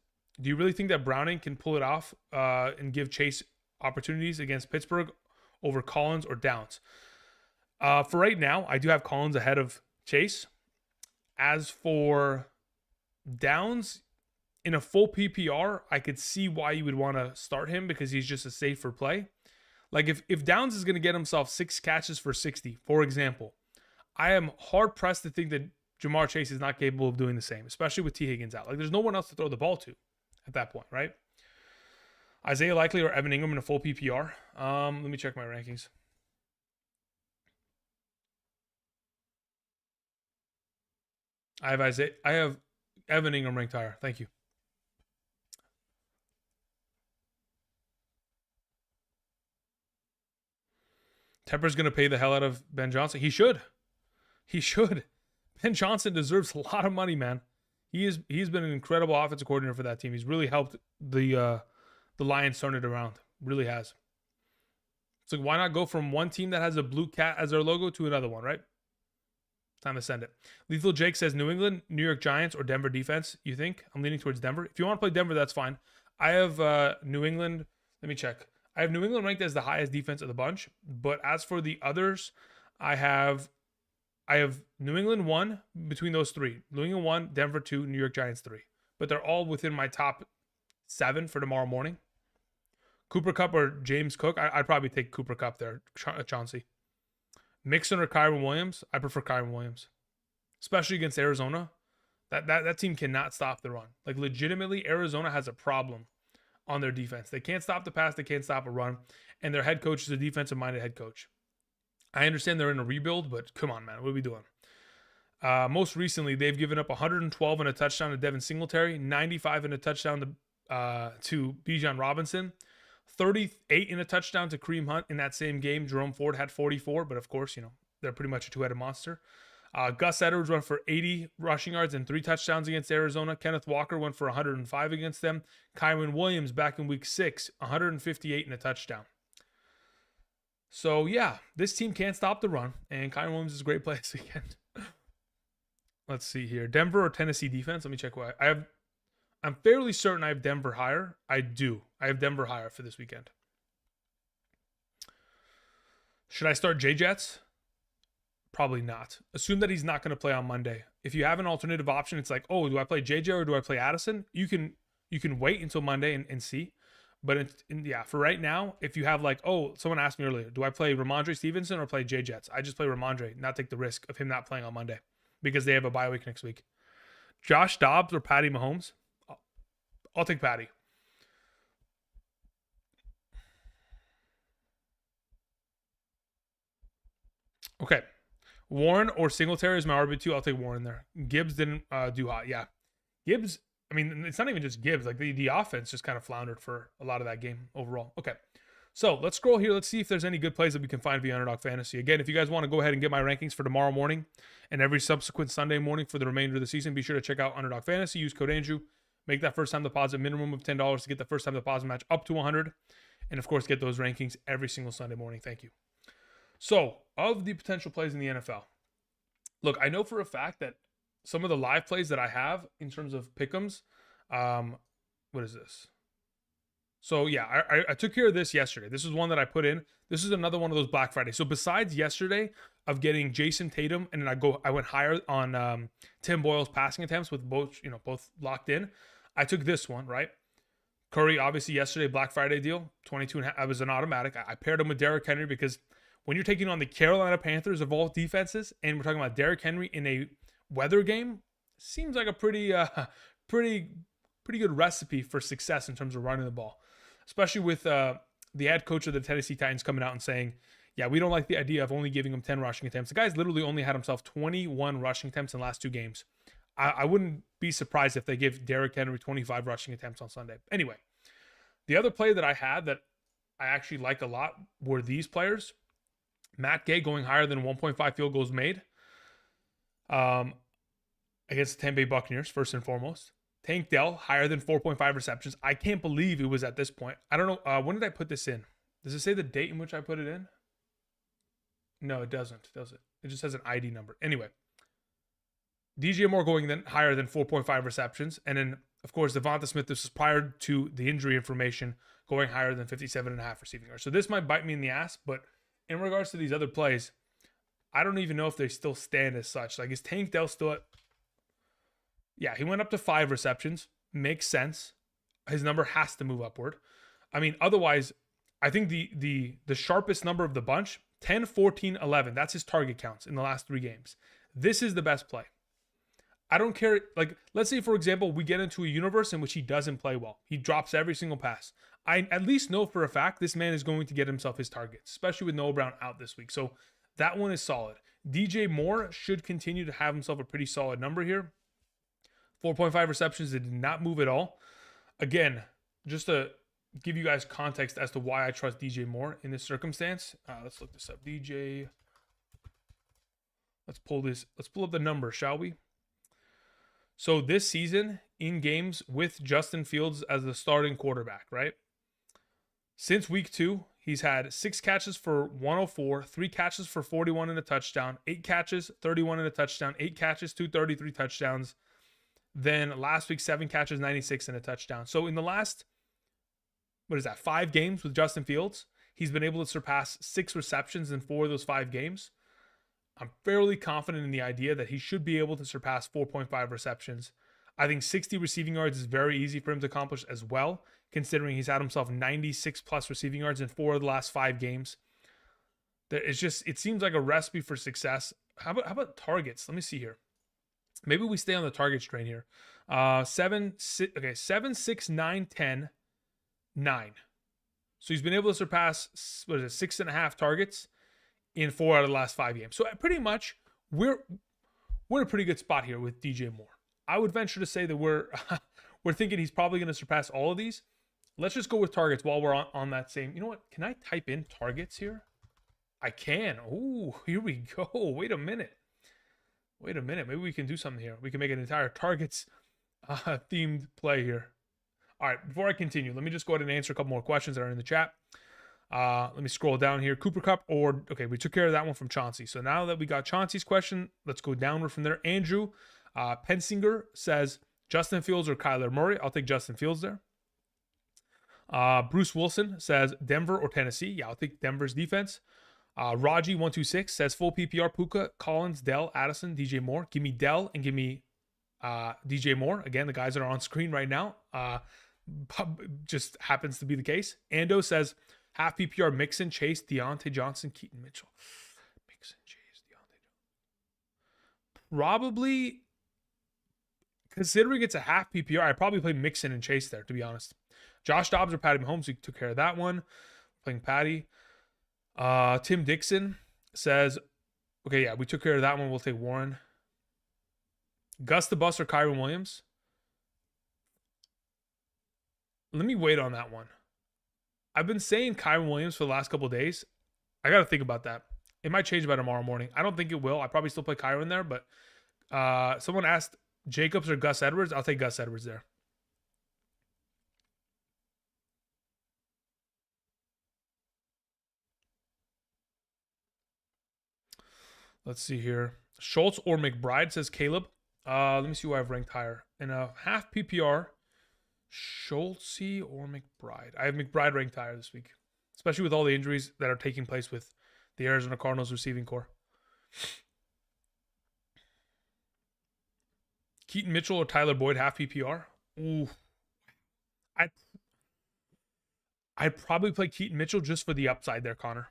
Do you really think that Browning can pull it off and give Chase opportunities against Pittsburgh over Collins or Downs?" For right now, I do have Collins ahead of Chase. As for Downs, in a full PPR, I could see why you would want to start him because he's just a safer play. Like if Downs is going to get himself 6 catches for 60, for example, I am hard-pressed to think that Jamar Chase is not capable of doing the same, especially with T. Higgins out. Like there's no one else to throw the ball to at that point, right? Isaiah Likely or Evan Ingram in a full PPR. Let me check my rankings. I have Evan Ingram ranked higher. Thank you. Tepper's going to pay the hell out of Ben Johnson. He should. He should. Ben Johnson deserves a lot of money, man. He's been an incredible offensive coordinator for that team. He's really helped the Lions turn it around. Really has. So why not go from one team that has a blue cat as their logo to another one, right? Time to send it. Lethal Jake says New England, New York Giants, or Denver defense, you think? I'm leaning towards Denver. If you want to play Denver, that's fine. I have New England. Let me check. I have New England ranked as the highest defense of the bunch. But as for the others, I have New England 1 between those 3. New England 1, Denver 2, New York Giants 3. But they're all within my top 7 for tomorrow morning. Cooper Kupp or James Cook? I'd probably take Cooper Kupp there, Chauncey. Mixon or Kyron Williams? I prefer Kyron Williams. Especially against Arizona. That team cannot stop the run. Like legitimately, Arizona has a problem on their defense. They can't stop the pass. They can't stop a run. And their head coach is a defensive-minded head coach. I understand they're in a rebuild, but come on, man. What are we doing? Most recently, they've given up 112 and a touchdown to Devin Singletary, 95 and a touchdown to Bijan Robinson, 38 in a touchdown to Kareem Hunt in that same game. Jerome Ford had 44, but of course, they're pretty much a two-headed monster. Gus Edwards went for 80 rushing yards and 3 touchdowns against Arizona. Kenneth Walker went for 105 against them. Kyron Williams back in week 6, 158 and a touchdown. So, yeah, this team can't stop the run, and Kyron Williams is a great play this weekend. Let's see here. Denver or Tennessee defense? Let me check what I have. I'm fairly certain I have Denver higher. I do. I have Denver higher for this weekend. Should I start J-Jets? Probably not. Assume that he's not going to play on Monday. If you have an alternative option, it's like, oh, do I play JJ or do I play Addison? You can wait until Monday and see. But for right now, if you have like, oh, someone asked me earlier, do I play Ramondre Stevenson or play J-Jets? I just play Ramondre, not take the risk of him not playing on Monday because they have a bye week next week. Josh Dobbs or Patty Mahomes? I'll take Patty. Okay. Warren or Singletary is my RB2. I'll take Warren there. Gibbs didn't do hot. Yeah. Gibbs, I mean, it's not even just Gibbs. Like the offense just kind of floundered for a lot of that game overall. Okay. So let's scroll here. Let's see if there's any good plays that we can find via Underdog Fantasy. Again, if you guys want to go ahead and get my rankings for tomorrow morning and every subsequent Sunday morning for the remainder of the season, be sure to check out Underdog Fantasy. Use code Andrew. Make that first time deposit minimum of $10 to get the first time deposit match up to $100. And of course, get those rankings every single Sunday morning. Thank you. So, of the potential plays in the NFL, look, I know for a fact that some of the live plays that I have in terms of pick'ems, what is this? So yeah, I took care of this yesterday. This is one that I put in. This is another one of those Black Friday. So besides yesterday of getting Jason Tatum, and then I went higher on Tim Boyle's passing attempts with both locked in. I took this one, right? Curry, obviously yesterday, Black Friday deal, 22.5. I was an automatic. I paired him with Derrick Henry because when you're taking on the Carolina Panthers of all defenses, and we're talking about Derrick Henry in a weather game, seems like a pretty good recipe for success in terms of running the ball, especially with the head coach of the Tennessee Titans coming out and saying, yeah, we don't like the idea of only giving him 10 rushing attempts. The guy's literally only had himself 21 rushing attempts in the last 2 games. I wouldn't be surprised if they give Derrick Henry 25 rushing attempts on Sunday. Anyway, the other play that I had that I actually like a lot were these players. Matt Gay going higher than 1.5 field goals made against the Tampa Bay Buccaneers, first and foremost. Tank Dell, higher than 4.5 receptions. I can't believe it was at this point. I don't know. When did I put this in? Does it say the date in which I put it in? No, it doesn't, does it? It just has an ID number. Anyway, DJ Moore going then higher than 4.5 receptions. And then, of course, Devonta Smith, this is prior to the injury information, going higher than 57.5 receiving yards. So this might bite me in the ass, but in regards to these other plays, I don't even know if they still stand as such. Like, is Tank Dell still at... Yeah, he went up to 5 receptions. Makes sense. His number has to move upward. I mean, otherwise, I think the sharpest number of the bunch, 10, 14, 11, that's his target counts in the last 3 games. This is the best play. I don't care. Like, let's say, for example, we get into a universe in which he doesn't play well. He drops every single pass. I at least know for a fact this man is going to get himself his targets, especially with Noah Brown out this week. So that one is solid. DJ Moore should continue to have himself a pretty solid number here. 4.5 receptions, it did not move at all. Again, just to give you guys context as to why I trust DJ Moore in this circumstance. Let's look this up. DJ. Let's pull up the number, shall we? So this season, in games with Justin Fields as the starting quarterback, right? Since week 2, he's had 6 catches for 104, 3 catches for 41 and a touchdown, 8 catches, 31 and a touchdown, 8 catches, 233 touchdowns. Then last week, 7 catches, 96 and a touchdown. So in the last, 5 games with Justin Fields, he's been able to surpass 6 receptions in 4 of those 5 games. I'm fairly confident in the idea that he should be able to surpass 4.5 receptions. I think 60 receiving yards is very easy for him to accomplish as well, considering he's had himself 96 plus receiving yards in 4 of the last 5 games. It seems like a recipe for success. How about targets? Let me see here. Maybe we stay on the targets train here. 7, 6, 9, 10, 9. So he's been able to surpass, 6.5 targets in 4 out of the last 5 games. So pretty much we're in a pretty good spot here with DJ Moore. I would venture to say that we're thinking he's probably going to surpass all of these. Let's just go with targets while we're on that same. You know what? Can I type in targets here? I can. Ooh, here we go. Wait a minute. Maybe we can do something here. We can make an entire targets themed play here. All right, before I continue, let me just go ahead and answer a couple more questions that are in the chat. Let me scroll down here. Cooper Kupp okay, we took care of that one from Chauncey. So now that we got Chauncey's question, let's go downward from there. Andrew Pensinger says, Justin Fields or Kyler Murray? I'll take Justin Fields there. Bruce Wilson says, Denver or Tennessee? Yeah, I'll take Denver's defense. Raji126 says, full PPR, Puka, Collins, Dell, Addison, DJ Moore. Give me Dell and give me DJ Moore. Again, the guys that are on screen right now. Just happens to be the case. Ando says, half PPR, Mixon, Chase, Deontay Johnson, Keaton Mitchell. Mixon, Chase, Deontay Johnson. Probably, considering it's a half PPR, I'd probably play Mixon and Chase there, to be honest. Josh Dobbs or Patty Mahomes, we took care of that one. Playing Patty. Tim Dixon says, okay, yeah, we took care of that one. We'll take Warren. Gus the Bus or Kyron Williams? Let me wait on that one. I've been saying Kyron Williams for the last couple of days. I got to think about that. It might change by tomorrow morning. I don't think it will. I probably still play Kyron there, but someone asked Jacobs or Gus Edwards. I'll take Gus Edwards there. Let's see here. Schultz or McBride, says Caleb. Let me see who I've ranked higher. In a half PPR, Schultz or McBride. I have McBride ranked higher this week, especially with all the injuries that are taking place with the Arizona Cardinals receiving core. Keaton Mitchell or Tyler Boyd, half PPR. Ooh. I'd probably play Keaton Mitchell just for the upside there, Connor.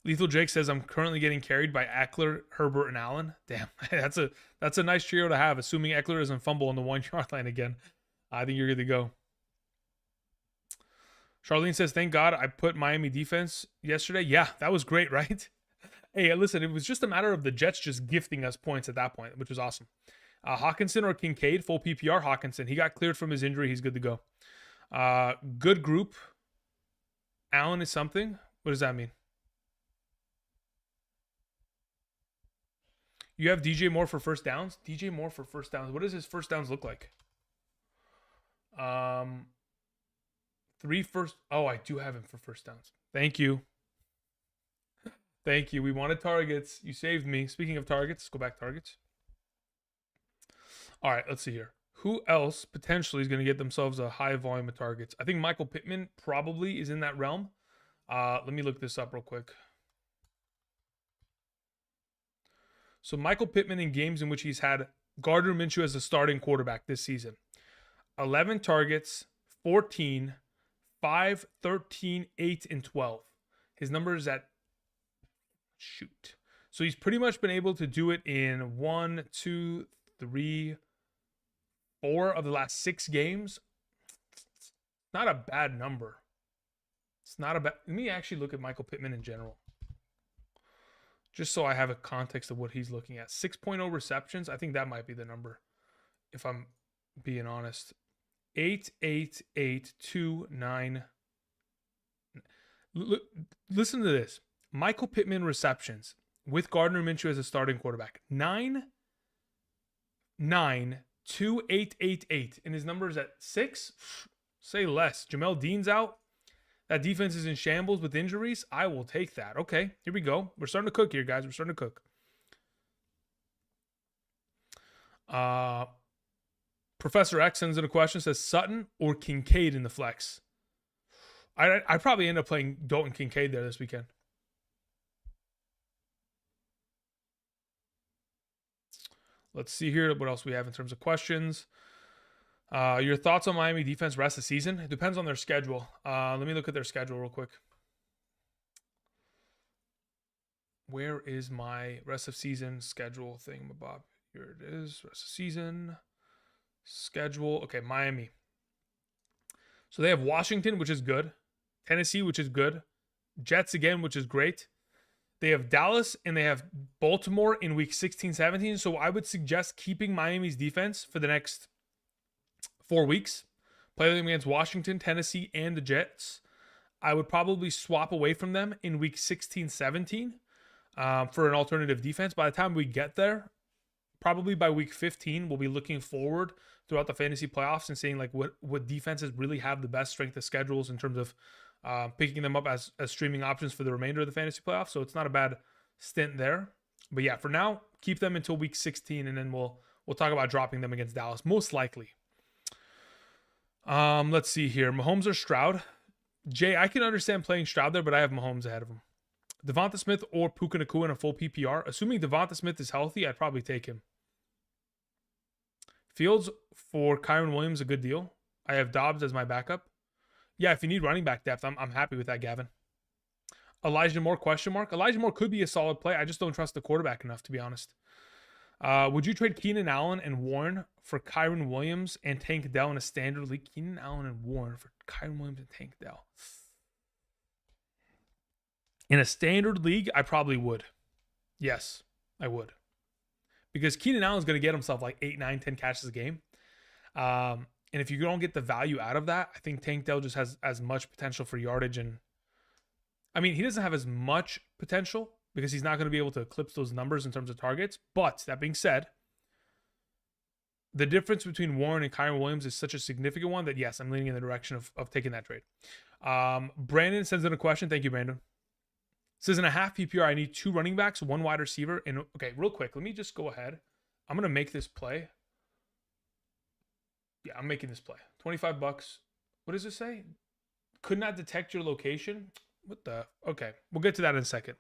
Lethal Jake says, I'm currently getting carried by Eckler, Herbert, and Allen. Damn, that's a nice trio to have, assuming Eckler doesn't fumble on the 1 yard line again. I think you're good to go. Charlene says, thank God I put Miami defense yesterday. Yeah, that was great, right? Hey, listen, it was just a matter of the Jets just gifting us points at that point, which was awesome. Hawkinson or Kincaid, full PPR. Hawkinson. He got cleared from his injury. He's good to go. Good group. Allen is something. What does that mean? You have DJ Moore for first downs? DJ Moore for first downs. What does his first downs look like? 3 first. Oh, I do have him for first downs. Thank you. Thank you. We wanted targets. You saved me. Speaking of targets, let's go back to targets. All right, let's see here. Who else potentially is going to get themselves a high volume of targets? I think Michael Pittman probably is in that realm. Let me look this up real quick. So Michael Pittman in games in which he's had Gardner Minshew as a starting quarterback this season. 11 targets, 14, 5, 13, 8, and 12. His number is at shoot. So he's pretty much been able to do it in 1, 2, 3, 4 of the last 6 games. Not a bad number. It's not a bad. Let me actually look at Michael Pittman in general, just so I have a context of what he's looking at. 6.0 receptions. I think that might be the number, if I'm being honest. 8, 8, 8, 2, 9. Listen to this. Michael Pittman receptions with Gardner Minshew as a starting quarterback. 9, 9, 2, 8, 8, 8. And his number is at 6. Say less. Jamel Dean's out. That defense is in shambles with injuries. I will take that. Okay, here we go. We're starting to cook here, guys. We're starting to cook. Professor X sends in a question, says Sutton or Kincaid in the flex. I probably end up playing Dalton Kincaid there this weekend. Let's see here what else we have in terms of questions. Your thoughts on Miami defense rest of the season? It depends on their schedule. Let me look at their schedule real quick. Where is my rest of season schedule thingamabob? Here it is. Rest of season schedule. Okay, Miami. So they have Washington, which is good. Tennessee, which is good. Jets again, which is great. They have Dallas and they have Baltimore in week 16, 17. So I would suggest keeping Miami's defense for the next 4 weeks. Play them against Washington, Tennessee, and the Jets. I would probably swap away from them in week 16, 17 for an alternative defense. By the time we get there, probably by week 15, we'll be looking forward throughout the fantasy playoffs and seeing like what defenses really have the best strength of schedules in terms of picking them up as streaming options for the remainder of the fantasy playoffs. So it's not a bad stint there. But yeah, for now, keep them until week 16, and then we'll talk about dropping them against Dallas, most likely. Let's see here. Mahomes or Stroud? Jay, I can understand playing Stroud there, but I have Mahomes ahead of him. Devonta Smith or Puka Nacua in a full PPR. Assuming Devonta Smith is healthy, I'd probably take him. Fields for Kyron Williams, a good deal. I have Dobbs as my backup. Yeah, if you need running back depth, I'm happy with that, Gavin. Elijah Moore, question mark. Elijah Moore could be a solid play. I just don't trust the quarterback enough, to be honest. Would you trade Keenan Allen and Warren for Kyron Williams and Tank Dell in a standard league? Keenan Allen and Warren for Kyron Williams and Tank Dell. In a standard league, I probably would. Yes, I would. Because Keenan Allen's going to get himself like 8, 9, 10 catches a game. And if you don't get the value out of that, I think Tank Dell just has as much potential for yardage. And I mean, he doesn't have as much potential because he's not going to be able to eclipse those numbers in terms of targets. But that being said, the difference between Warren and Kyron Williams is such a significant one that, yes, I'm leaning in the direction of taking that trade. Brandon sends in a question. Thank you, Brandon. Says in a half PPR, I need 2 running backs, 1 wide receiver. And okay, real quick, let me just go ahead. I'm going to make this play. Yeah, I'm making this play. $25. What does it say? Could not detect your location. What the? Okay, we'll get to that in a second.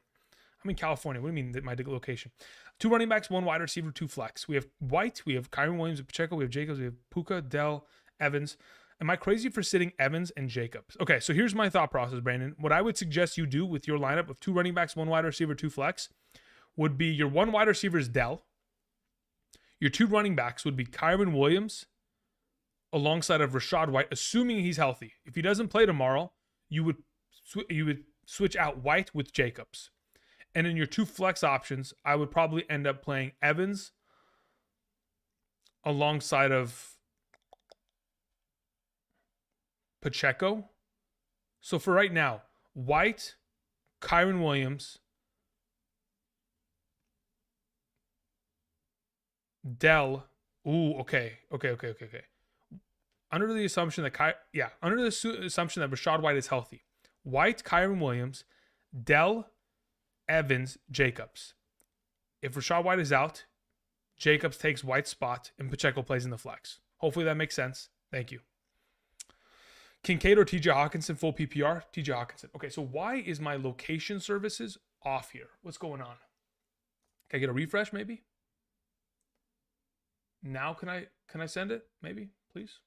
I'm in California. What do you mean my location? 2 running backs, 1 wide receiver, 2 flex. We have White, we have Kyron Williams, Pacheco, we have Jacobs, we have Puka, Dell, Evans. Am I crazy for sitting Evans and Jacobs? Okay, so here's my thought process, Brandon. What I would suggest you do with your lineup of 2 running backs, 1 wide receiver, 2 flex, would be your 1 wide receiver is Dell. Your 2 running backs would be Kyron Williams alongside of Rachaad White, assuming he's healthy. If he doesn't play tomorrow, you would switch out White with Jacobs. And in your 2 flex options, I would probably end up playing Evans alongside of Pacheco. So for right now, White, Kyron Williams, Dell. Ooh, okay. Under the assumption that Rachaad White is healthy. White, Kyron Williams, Dell, Evans, Jacobs. If Rachaad White is out, Jacobs takes White's spot and Pacheco plays in the flex. Hopefully that makes sense. Thank you. Kincaid or TJ Hawkinson, full PPR? TJ Hawkinson. Okay, so why is my location services off here? What's going on? Can I get a refresh maybe? Now can I send it? Maybe, please.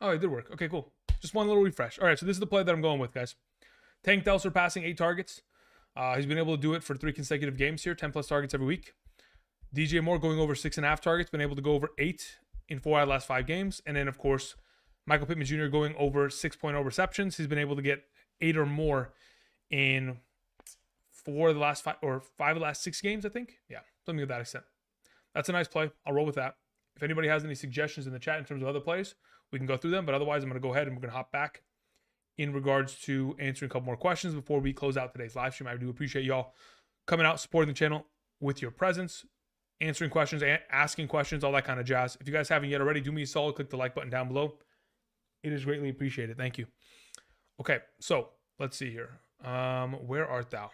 Oh, it did work. Okay, cool. Just one little refresh. All right, so this is the play that I'm going with, guys. Tank Dell surpassing 8 targets. He's been able to do it for 3 consecutive games here, 10 plus targets every week. DJ Moore going over 6.5 targets, been able to go over 8 in 4 out of the last 5 games. And then, of course, Michael Pittman Jr. going over 6.0 receptions. He's been able to get 8 or more in 4 of the last 5 or 5 of the last 6 games, I think. Yeah, something to that extent. That's a nice play. I'll roll with that. If anybody has any suggestions in the chat in terms of other plays, we can go through them. But otherwise, I'm going to go ahead and we're going to hop back in regards to answering a couple more questions before we close out today's live stream. I do appreciate y'all coming out, supporting the channel with your presence, answering questions, asking questions, all that kind of jazz. If you guys haven't yet already, do me a solid, click the like button down below. It is greatly appreciated. Thank you. Okay, so let's see here. Where art thou?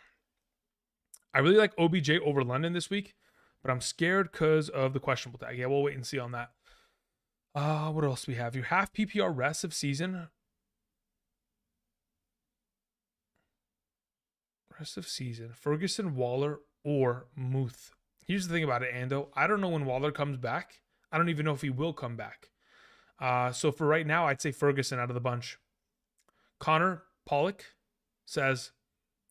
I really like OBJ over London this week, but I'm scared because of the questionable tag. Yeah, we'll wait and see on that. What else do we have? Your half PPR rest of season. Rest of season. Ferguson, Waller, or Muth. Here's the thing about it, Ando. I don't know when Waller comes back. I don't even know if he will come back. So for right now, I'd say Ferguson out of the bunch. Connor Pollock says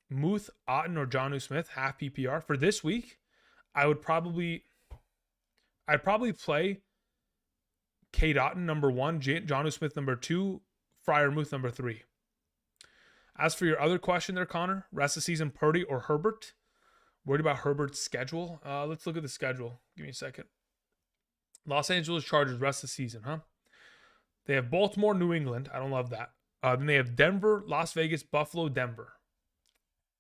Muth, Otten, or Jonnu Smith, half PPR. For this week, I'd probably play Cade Otten, number 1, Jonnu Smith, number 2, Fryer Muth, number 3. As for your other question there, Connor, rest of season, Purdy or Herbert? Worried about Herbert's schedule? Let's look at the schedule. Give me a second. Los Angeles Chargers, rest of season, huh? They have Baltimore, New England. I don't love that. Then they have Denver, Las Vegas, Buffalo, Denver.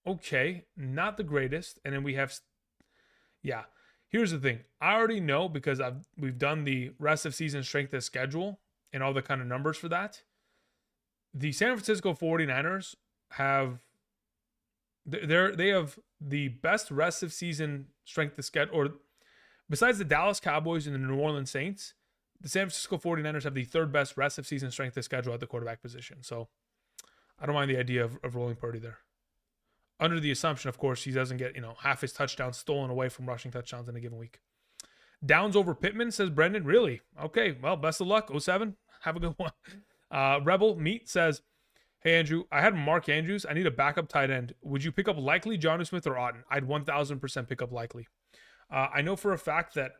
Okay, not the greatest. And then we have, yeah. Here's the thing. I already know because we've done the rest of season strength of schedule and all the kind of numbers for that. The San Francisco 49ers have they have the best rest of season strength of schedule, or besides the Dallas Cowboys and the New Orleans Saints, the San Francisco 49ers have the 3rd best rest of season strength of schedule at the quarterback position. So I don't mind the idea of rolling Purdy there. Under the assumption, of course, he doesn't get, half his touchdowns stolen away from rushing touchdowns in a given week. Downs over Pittman, says Brendan. Really? Okay, well, best of luck. 07. Have a good one. Rebel Meat says, hey, Andrew, I had Mark Andrews. I need a backup tight end. Would you pick up Likely, Jonnu Smith, or Otten? I'd 1,000% pick up Likely. I know for a fact that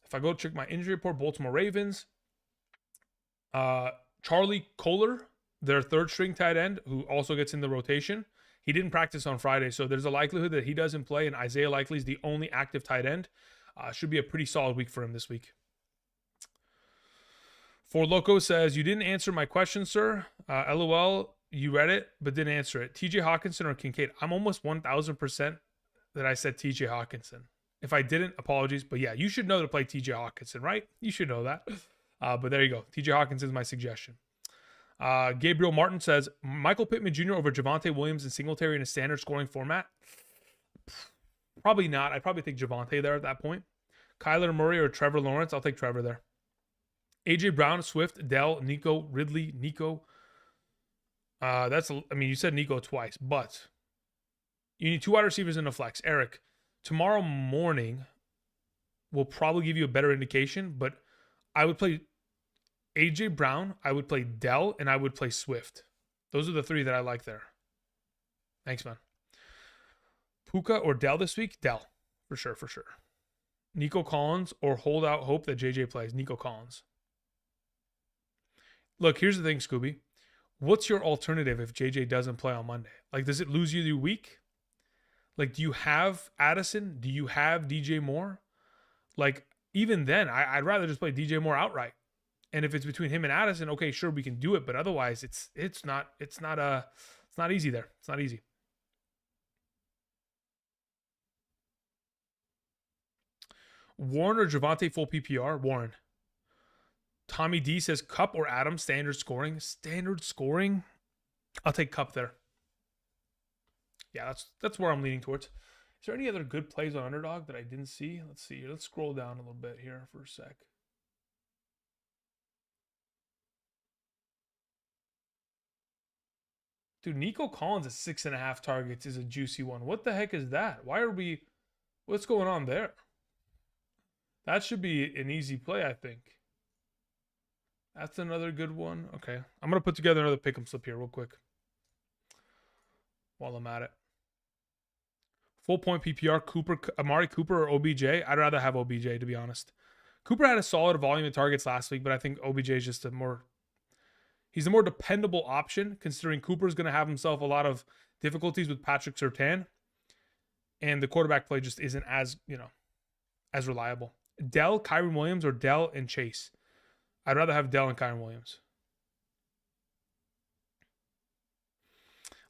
if I go check my injury report, Baltimore Ravens, Charlie Kohler, their 3rd string tight end, who also gets in the rotation, he didn't practice on Friday, so there's a likelihood that he doesn't play, and Isaiah Likely is the only active tight end. Should be a pretty solid week for him this week. For Loco says, you didn't answer my question, sir. LOL, you read it, but didn't answer it. TJ Hawkinson or Kincaid? I'm almost 1,000% that I said TJ Hawkinson. If I didn't, apologies. But yeah, you should know to play TJ Hawkinson, right? You should know that. But there you go. TJ Hawkinson is my suggestion. Gabriel Martin says, Michael Pittman Jr. over Javonte Williams and Singletary in a standard scoring format? Probably not. I'd probably take Javonte there at that point. Kyler Murray or Trevor Lawrence? I'll take Trevor there. AJ Brown, Swift, Dell, Nico, Ridley, Nico. You said Nico twice, but you need 2 wide receivers in the flex. Eric, tomorrow morning will probably give you a better indication, but I would play AJ Brown, I would play Dell, and I would play Swift. Those are the three that I like there. Thanks, man. Puka or Dell this week? Dell. For sure, for sure. Nico Collins or hold out hope that JJ plays? Nico Collins. Look, here's the thing, Scooby. What's your alternative if JJ doesn't play on Monday? Like, does it lose you the week? Like, do you have Addison? Do you have DJ Moore? Like, even then, I'd rather just play DJ Moore outright. And if it's between him and Addison, okay, sure, we can do it. But otherwise, it's not easy there. It's not easy. Warren or Javonte full PPR? Warren. Tommy D says Cup or Adams standard scoring. Standard scoring. I'll take Cup there. Yeah, that's where I'm leaning towards. Is there any other good plays on Underdog that I didn't see? Let's see here. Let's scroll down a little bit here for a sec. Dude, Nico Collins at 6.5 targets is a juicy one. What the heck is that? What's going on there? That should be an easy play, I think. That's another good one. Okay. I'm going to put together another pick'em slip here real quick while I'm at it. Full point PPR, Amari Cooper or OBJ? I'd rather have OBJ, to be honest. Cooper had a solid volume of targets last week, but I think OBJ is just he's a more dependable option, considering Cooper's going to have himself a lot of difficulties with Patrick Surtain, and the quarterback play just isn't as reliable. Dell, Kyron Williams, or Dell and Chase? I'd rather have Dell and Kyron Williams.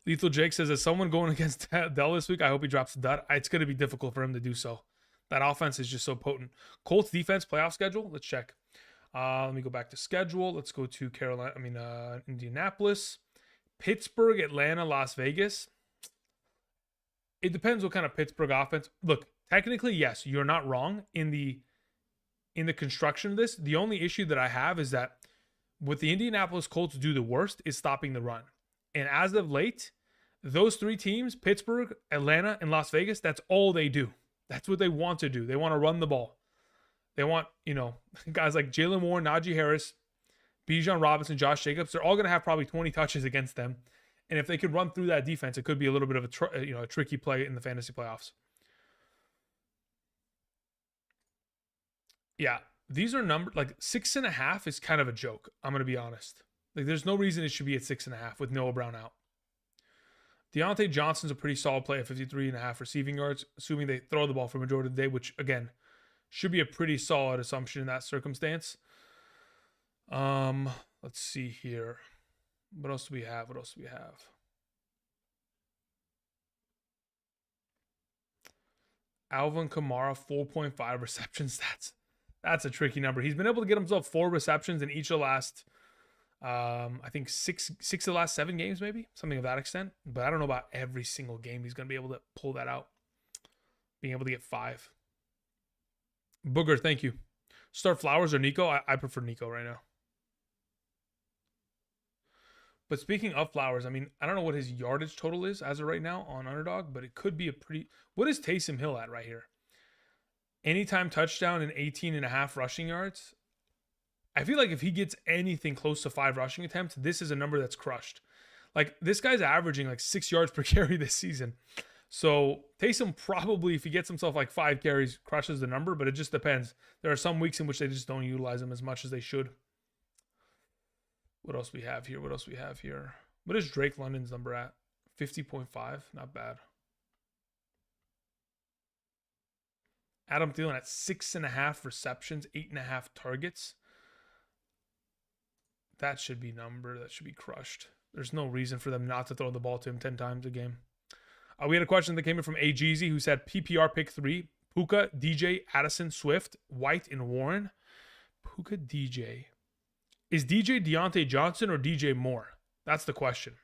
Lethal Jake says, as someone going against Dell this week, I hope he drops a dud. It's going to be difficult for him to do so. That offense is just so potent. Colts defense playoff schedule. Let's check. Let me go back to schedule. Let's go to Indianapolis, Pittsburgh, Atlanta, Las Vegas. It depends what kind of Pittsburgh offense. Look, technically, yes, you're not wrong in the construction of this. The only issue that I have is that what the Indianapolis Colts do the worst is stopping the run. And as of late, those three teams, Pittsburgh, Atlanta, and Las Vegas, that's all they do. That's what they want to do. They want to run the ball. They want, guys like Jalen Warren, Najee Harris, Bijan Robinson, Josh Jacobs. They're all going to have probably 20 touches against them. And if they could run through that defense, it could be a little bit of a tricky play in the fantasy playoffs. Yeah, these are numbers like 6.5 is kind of a joke. I'm going to be honest. Like, there's no reason it should be at 6.5 with Noah Brown out. Deontay Johnson's a pretty solid play at 53.5 receiving yards, assuming they throw the ball for the majority of the day, which, again, should be a pretty solid assumption in that circumstance. Let's see here. What else do we have? Alvin Kamara, 4.5 receptions. That's a tricky number. He's been able to get himself 4 receptions in each of the last, I think six of the last 7 games, maybe something of that extent. But I don't know about every single game he's going to be able to pull that out. Being able to get 5. Booger, thank you. Start Flowers or Nico? I prefer Nico right now. But speaking of Flowers, I don't know what his yardage total is as of right now on Underdog, but it could be a pretty... What is Taysom Hill at right here? Anytime touchdown and 18.5 rushing yards. I feel like if he gets anything close to 5 rushing attempts, this is a number that's crushed. Like, this guy's averaging like 6 yards per carry this season. So Taysom probably, if he gets himself like 5 carries, crushes the number, but it just depends. There are some weeks in which they just don't utilize him as much as they should. What else we have here? What is Drake London's number at? 50.5. Not bad. Adam Thielen at 6.5 receptions, 8.5 targets. That should be crushed. There's no reason for them not to throw the ball to him 10 times a game. We had a question that came in from AGZ who said PPR pick 3, Puka, DJ, Addison, Swift, White, and Warren. Puka, DJ. Is DJ Deontay Johnson or DJ Moore? That's the question.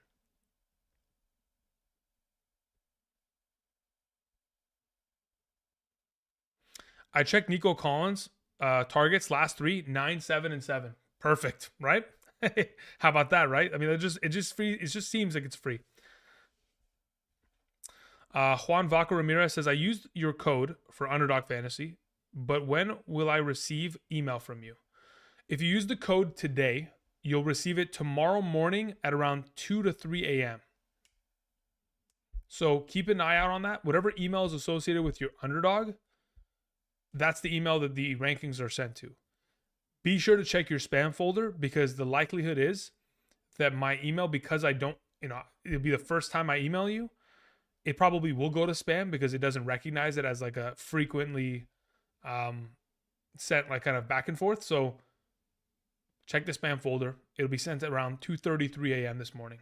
I checked Nico Collins targets last 3, 9, 7, and 7. Perfect, right? How about that, right? It just seems like it's free. Juan Vaca Ramirez says, I used your code for Underdog Fantasy, but when will I receive email from you? If you use the code today, you'll receive it tomorrow morning at around 2 to 3 a.m. So keep an eye out on that. Whatever email is associated with your Underdog, that's the email that the rankings are sent to. Be sure to check your spam folder, because the likelihood is that my email, because I don't, it'll be the first time I email you, it probably will go to spam because it doesn't recognize it as like a frequently sent, like, kind of back and forth. So check the spam folder. It'll be sent at around 2:33 a.m. this morning.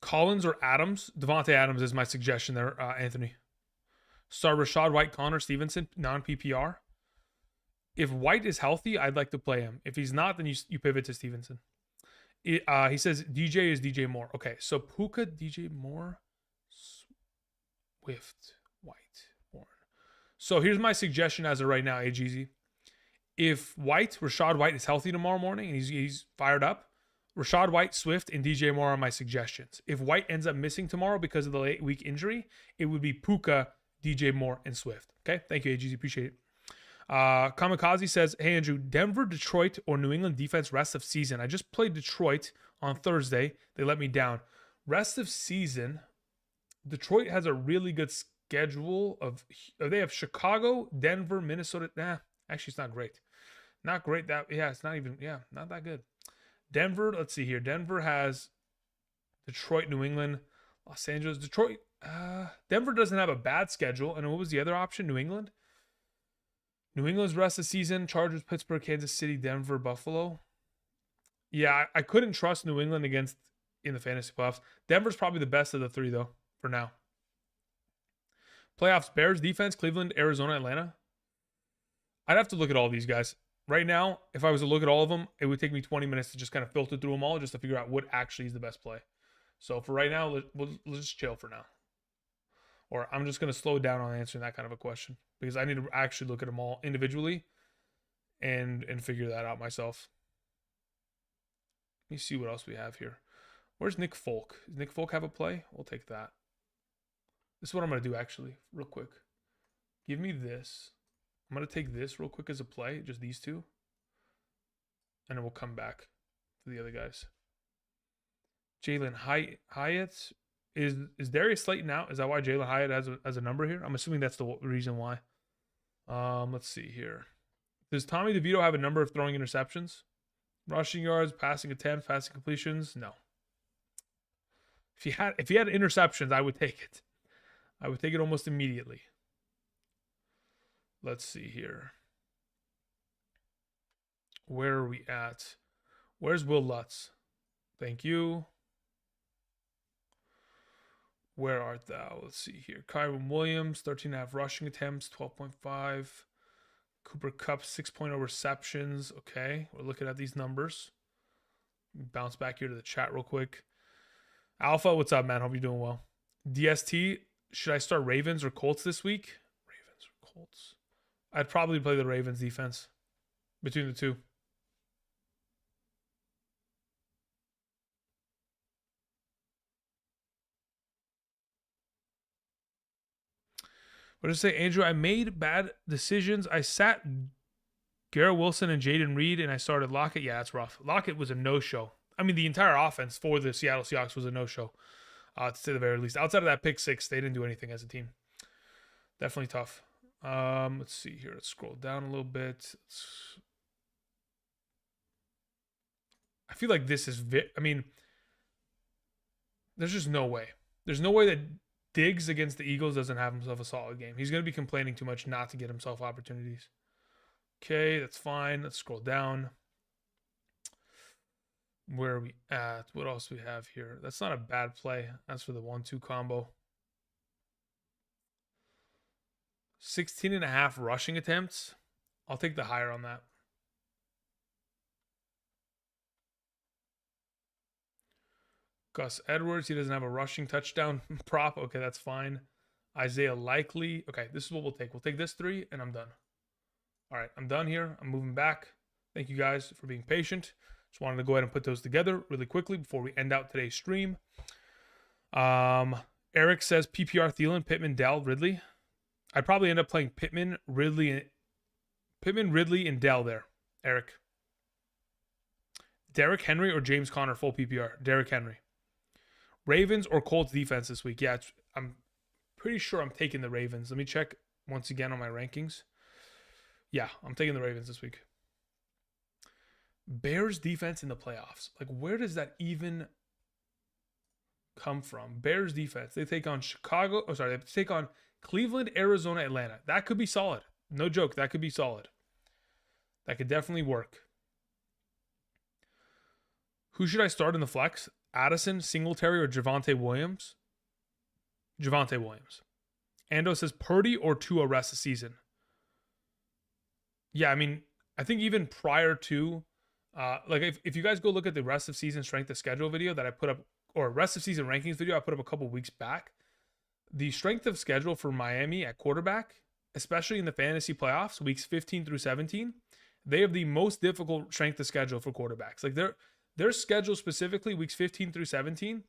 Collins or Adams? Devontae Adams is my suggestion there, Anthony. Start Rashad White, Connor Stevenson, non-PPR. If White is healthy, I'd like to play him. If he's not, then you pivot to Stevenson. He says DJ is DJ Moore. Okay, so Puka, DJ Moore, Swift, White, Warren. So here's my suggestion as of right now, AGZ. If Rashad White is healthy tomorrow morning and he's fired up, Rashad White, Swift, and DJ Moore are my suggestions. If White ends up missing tomorrow because of the late week injury, it would be Puka, DJ Moore, and Swift. Okay, thank you, AGZ. Appreciate it. Kamikaze says, hey, Andrew, Denver, Detroit, or New England defense rest of season? I just played Detroit on Thursday. They let me down. Rest of season, Detroit has a really good schedule they have Chicago, Denver, Minnesota. Actually, it's not great. Not great. It's not even, not that good. Denver, let's see here. Denver has Detroit, New England, Los Angeles, Detroit. Denver doesn't have a bad schedule. And what was the other option? New England? New England's rest of the season: Chargers, Pittsburgh, Kansas City, Denver, Buffalo. Yeah, I couldn't trust New England in the fantasy playoffs. Denver's probably the best of the three, though, for now. Playoffs: Bears defense, Cleveland, Arizona, Atlanta. I'd have to look at all these guys. Right now, if I was to look at all of them, it would take me 20 minutes to just kind of filter through them all just to figure out what actually is the best play. So for right now, let's just chill for now. Or I'm just going to slow down on answering that kind of a question, because I need to actually look at them all individually and figure that out myself. Let me see what else we have here. Where's Nick Folk? Does Nick Folk have a play? We'll take that. This is what I'm going to do, actually, real quick. Give me this. I'm going to take this real quick as a play, just these two. And then we'll come back to the other guys. Jalen Hyatt. Is Darius Slayton out? Is that why Jalen Hyatt has a number here? I'm assuming that's the reason why. Let's see here. Does Tommy DeVito have a number of throwing interceptions? Rushing yards, passing attempts, passing completions? No. If he had interceptions, I would take it. I would take it almost immediately. Let's see here. Where are we at? Where's Will Lutz? Thank you. Where art thou? Let's see here. Kyron Williams, 13.5 rushing attempts, 12.5. Cooper Kupp, 6.0 receptions. Okay, we're looking at these numbers. Bounce back here to the chat real quick. Alpha, what's up, man? Hope you're doing well. DST, should I start Ravens or Colts this week? Ravens or Colts? I'd probably play the Ravens defense between the two. What did I say? Andrew, I made bad decisions. I sat Garrett Wilson and Jaden Reed, and I started Lockett. Yeah, that's rough. Lockett was a no-show. I mean, the entire offense for the Seattle Seahawks was a no-show, to say the very least. Outside of that pick six, they didn't do anything as a team. Definitely tough. Let's see here. Let's scroll down a little bit. I feel like this is... I mean, there's just no way. There's no way that Diggs against the Eagles doesn't have himself a solid game. He's going to be complaining too much not to get himself opportunities. Okay, that's fine. Let's scroll down. Where are we at? What else do we have here? That's not a bad play. That's for the 1-2 combo. 16.5 rushing attempts. I'll take the higher on that. Gus Edwards, he doesn't have a rushing touchdown prop. Okay, that's fine. Isaiah Likely. Okay, this is what we'll take. We'll take this 3, and I'm done. All right, I'm done here. I'm moving back. Thank you guys for being patient. Just wanted to go ahead and put those together really quickly before we end out today's stream. Eric says PPR Thielen, Pittman, Dell, Ridley. I'd probably end up playing Pittman, Ridley, Pittman, Ridley, and Dell there. Eric. Derrick Henry or James Conner full PPR? Derrick Henry. Ravens or Colts defense this week? Yeah, I'm pretty sure I'm taking the Ravens. Let me check once again on my rankings. Yeah, I'm taking the Ravens this week. Bears defense in the playoffs. Like, where does that even come from? Bears defense. They take on Chicago. Oh, sorry. They take on Cleveland, Arizona, Atlanta. That could be solid. No joke. That could be solid. That could definitely work. Who should I start in the flex? Addison, Singletary, or Javonte Williams? Javonte Williams. Ando says Purdy or Tua rest of the season. Yeah, I mean, I think even prior to, like if you guys go look at the rest of season strength of schedule video that I put up, or rest of season rankings video I put up a couple weeks back, the strength of schedule for Miami at quarterback, especially in the fantasy playoffs, weeks 15 through 17, they have the most difficult strength of schedule for quarterbacks. Like their schedule specifically, weeks 15 through 17,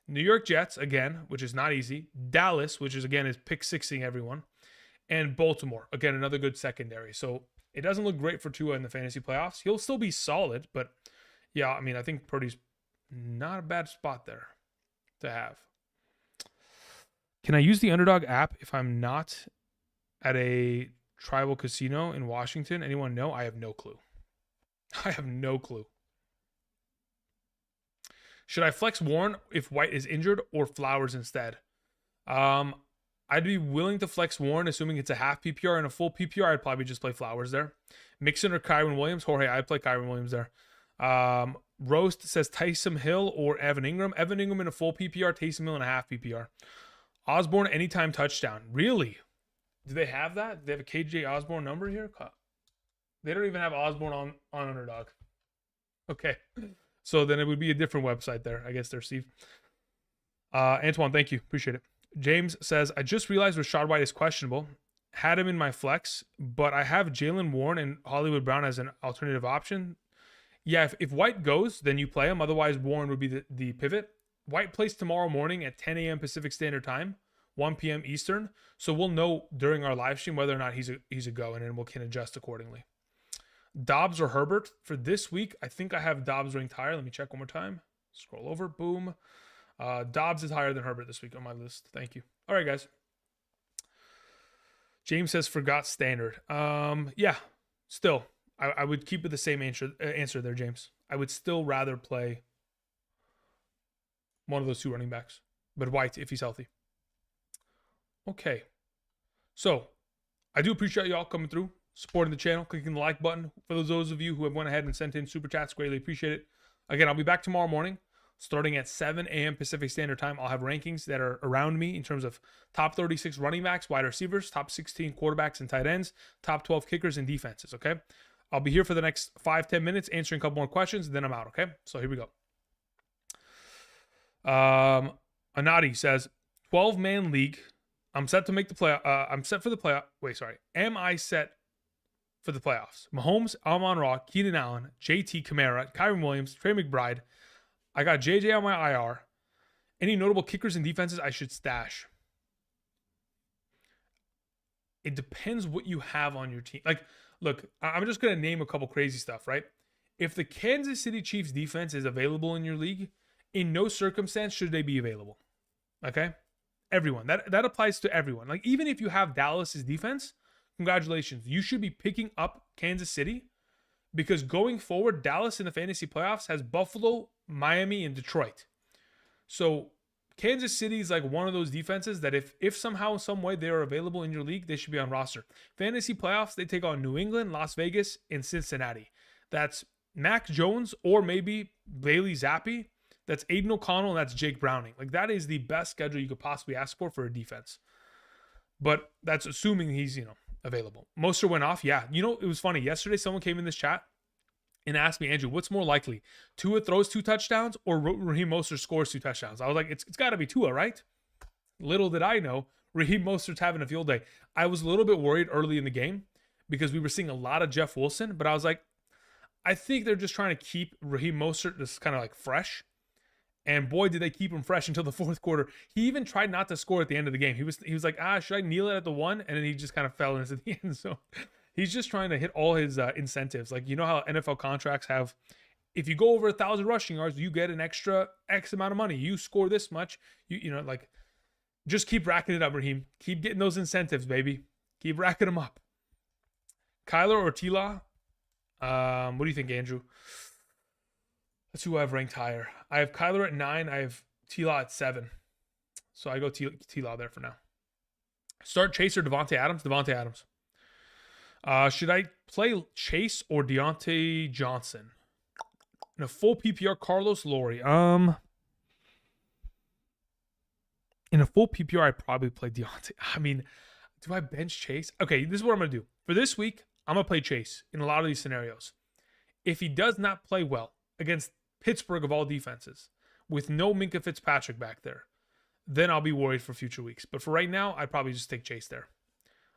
New York Jets, again, which is not easy. Dallas, which is, again, is pick sixing everyone. And Baltimore, again, another good secondary. So it doesn't look great for Tua in the fantasy playoffs. He'll still be solid, but yeah, I mean, I think Purdy's not a bad spot there to have. Can I use the Underdog app if I'm not at a tribal casino in Washington? Anyone know? I have no clue. I have no clue. Should I flex Warren if White is injured or Flowers instead? I'd be willing to flex Warren, assuming it's a half PPR and a full PPR. I'd probably just play Flowers there. Mixon or Kyron Williams? Jorge, I'd play Kyron Williams there. Roast says Taysom Hill or Evan Ingram. Evan Ingram in a full PPR, Taysom Hill in a half PPR. Osborne anytime touchdown. Really? Do they have that? Do they have a KJ Osborne number here? They don't even have Osborne on Underdog. Okay. So then it would be a different website there. I guess there, Steve. Antoine, thank you. Appreciate it. James says, I just realized Rachaad White is questionable. Had him in my flex, but I have Jalen Warren and Hollywood Brown as an alternative option. Yeah, if White goes, then you play him. Otherwise, Warren would be the pivot. White plays tomorrow morning at 10 a.m. Pacific Standard Time, 1 p.m. Eastern. So we'll know during our live stream whether or not he's a go, and then we can adjust accordingly. Dobbs or Herbert for this week? I think I have Dobbs ranked higher. Let me check one more time. Scroll over. Boom. Dobbs is higher than Herbert this week on my list. Thank you. All right, guys. James says forgot standard. Yeah, still. I would keep it the same answer there, James. I would still rather play one of those two running backs, but White if he's healthy. Okay. So I do appreciate y'all coming through, supporting the channel, clicking the like button. For those of you who have went ahead and sent in super chats, greatly appreciate it. Again, I'll be back tomorrow morning starting at 7 a.m. Pacific Standard Time. I'll have rankings that are around me in terms of top 36 running backs, wide receivers, top 16 quarterbacks and tight ends, top 12 kickers and defenses, okay? I'll be here for the next 5-10 minutes answering a couple more questions, and then I'm out, okay? So here we go. Anadi says, 12-man league. I'm set to make the play. I'm set for the playoff. Wait, sorry. Am I set for the playoffs? Mahomes, Amon-Ra, Keenan Allen, JT Kamara, Kyron Williams, Trey McBride. I got JJ on my IR. Any notable kickers and defenses I should stash? It depends what you have on your team. Like, look, I'm just going to name a couple crazy stuff, right? If the Kansas City Chiefs defense is available in your league, in no circumstance should they be available. Okay? Everyone. That applies to everyone. Like, even if you have Dallas's defense, congratulations. You should be picking up Kansas City because going forward, Dallas in the fantasy playoffs has Buffalo, Miami, and Detroit. So Kansas City is like one of those defenses that if somehow, some way they are available in your league, they should be on roster. Fantasy playoffs, they take on New England, Las Vegas, and Cincinnati. That's Mac Jones or maybe Bailey Zappi. That's Aiden O'Connell, and that's Jake Browning. Like, that is the best schedule you could possibly ask for a defense. But that's assuming he's, available. Mostert went off. Yeah. It was funny. Yesterday, someone came in this chat and asked me, Andrew, what's more likely? Tua throws 2 touchdowns or Raheem Mostert scores 2 touchdowns? I was like, it's got to be Tua, right? Little did I know, Raheem Mostert's having a field day. I was a little bit worried early in the game because we were seeing a lot of Jeff Wilson, but I was like, I think they're just trying to keep Raheem Mostert just kind of like fresh. And boy, did they keep him fresh until the fourth quarter. He even tried not to score at the end of the game. He was like, should I kneel it at the 1? And then he just kind of fell into the end zone. He's just trying to hit all his incentives. Like, you know how NFL contracts have, if you go over 1,000 rushing yards, you get an extra X amount of money. You score this much, you know, like, just keep racking it up, Raheem. Keep getting those incentives, baby. Keep racking them up. Kyler or Tila? What do you think, Andrew? That's who I've ranked higher. I have Kyler at 9. I have Tila at 7. So I go Tila there for now. Start Chase or Devontae Adams? Devontae Adams. Should I play Chase or Deontay Johnson? In a full PPR, Carlos Laurie. In a full PPR, I'd probably play Deontay. I mean, do I bench Chase? Okay, this is what I'm going to do. For this week, I'm going to play Chase in a lot of these scenarios. If he does not play well against Pittsburgh of all defenses, with no Minkah Fitzpatrick back there, then I'll be worried for future weeks. But for right now, I'd probably just take Chase there.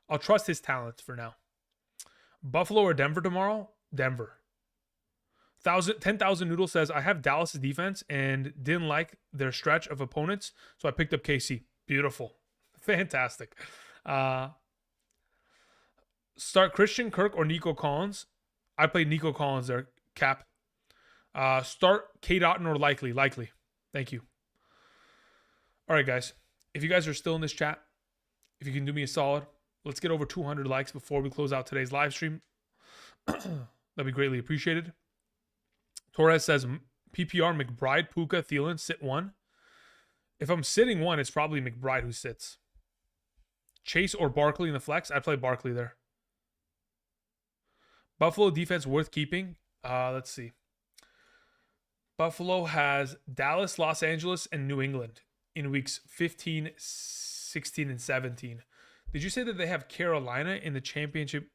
I'll trust his talent for now. Buffalo or Denver tomorrow? Denver. 10,000 Noodle says, I have Dallas' defense and didn't like their stretch of opponents, so I picked up KC. Beautiful. Fantastic. Start Christian Kirk or Nico Collins? I played Nico Collins there, Cap. Start Kate Otten or Likely? Likely. Thank you. All right, guys. If you guys are still in this chat, if you can do me a solid, let's get over 200 likes before we close out today's live stream. That'd be greatly appreciated. Torres says, PPR, McBride, Puka, Thielen, sit 1. If I'm sitting 1, it's probably McBride who sits. Chase or Barkley in the flex? I'd play Barkley there. Buffalo defense worth keeping? Let's see. Buffalo has Dallas, Los Angeles, and New England in weeks 15, 16, and 17. Did you say that they have Carolina in the championship?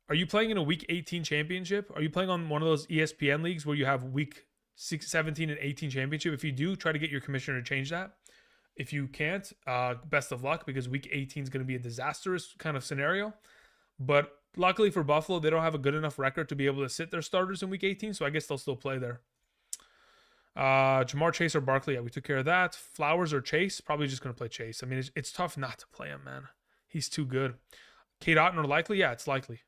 Are you playing in a week 18 championship? Are you playing on one of those ESPN leagues where you have week 17 and 18 championship? If you do, try to get your commissioner to change that. If you can't, best of luck, because week 18 is going to be a disastrous kind of scenario. But luckily for Buffalo, they don't have a good enough record to be able to sit their starters in week 18, so I guess they'll still play there. Jamar Chase or Barkley? Yeah, we took care of that. Flowers or Chase? Probably just going to play Chase. I mean, it's tough not to play him, man. He's too good. Kate Otten or Likely? Yeah, it's likely.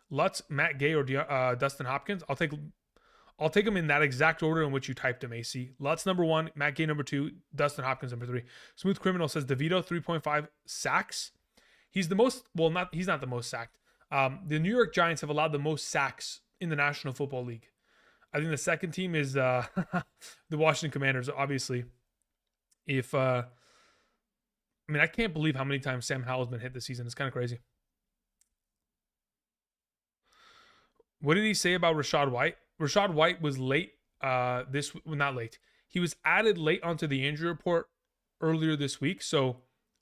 Lutz, Matt Gay, or Dustin Hopkins? I'll take them in that exact order in which you typed them, AC. Lutz number 1, Matt Gay number 2, Dustin Hopkins number 3. Smooth Criminal says DeVito 3.5 sacks. He's the most, well, he's not the most sacked. The New York Giants have allowed the most sacks in the National Football League. I think the second team is the Washington Commanders, obviously. I can't believe how many times Sam Howell's been hit this season. It's kind of crazy. What did he say about Rachaad White? Rachaad White was late not late. He was added late onto the injury report earlier this week. So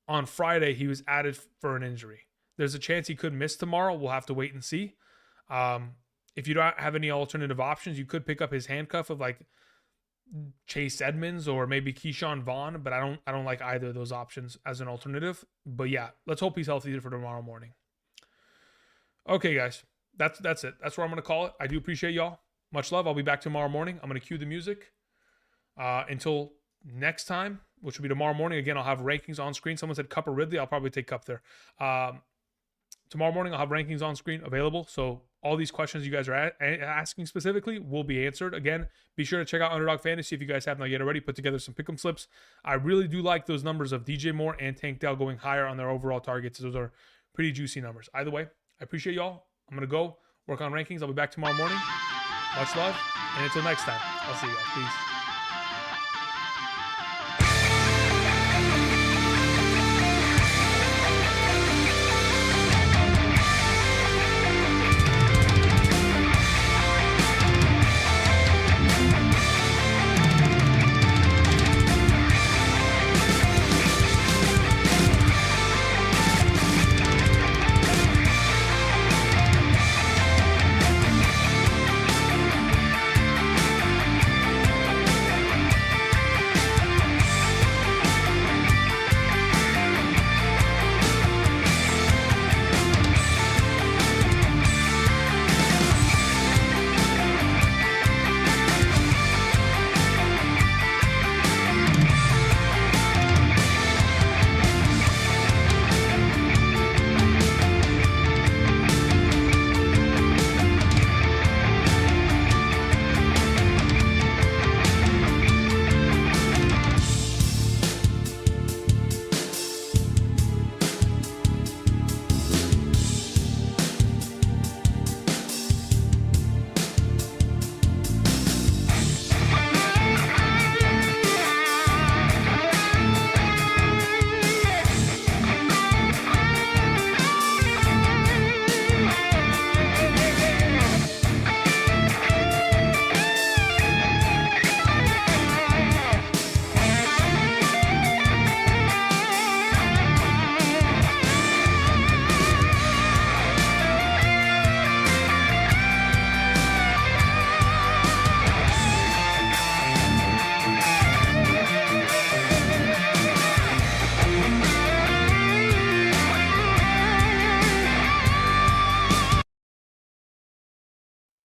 on Friday, he was added for an injury. There's a chance he could miss tomorrow. We'll have to wait and see. If you don't have any alternative options, you could pick up his handcuff of like Chase Edmonds or maybe Keyshawn Vaughn, but I don't like either of those options as an alternative. But yeah, let's hope he's healthy for tomorrow morning. Okay, guys. That's it. That's where I'm going to call it. I do appreciate y'all. Much love. I'll be back tomorrow morning. I'm going to cue the music. Until next time, which will be tomorrow morning. Again, I'll have rankings on screen. Someone said Cup or Ridley. I'll probably take Cup there. Tomorrow morning, I'll have rankings on screen available. So all these questions you guys are asking specifically will be answered. Again, be sure to check out Underdog Fantasy if you guys have not yet already. Put together some pick'em slips. I really do like those numbers of DJ Moore and Tank Dell going higher on their overall targets. Those are pretty juicy numbers. Either way, I appreciate y'all. I'm going to go work on rankings. I'll be back tomorrow morning. Much love. And until next time, I'll see you guys. Peace.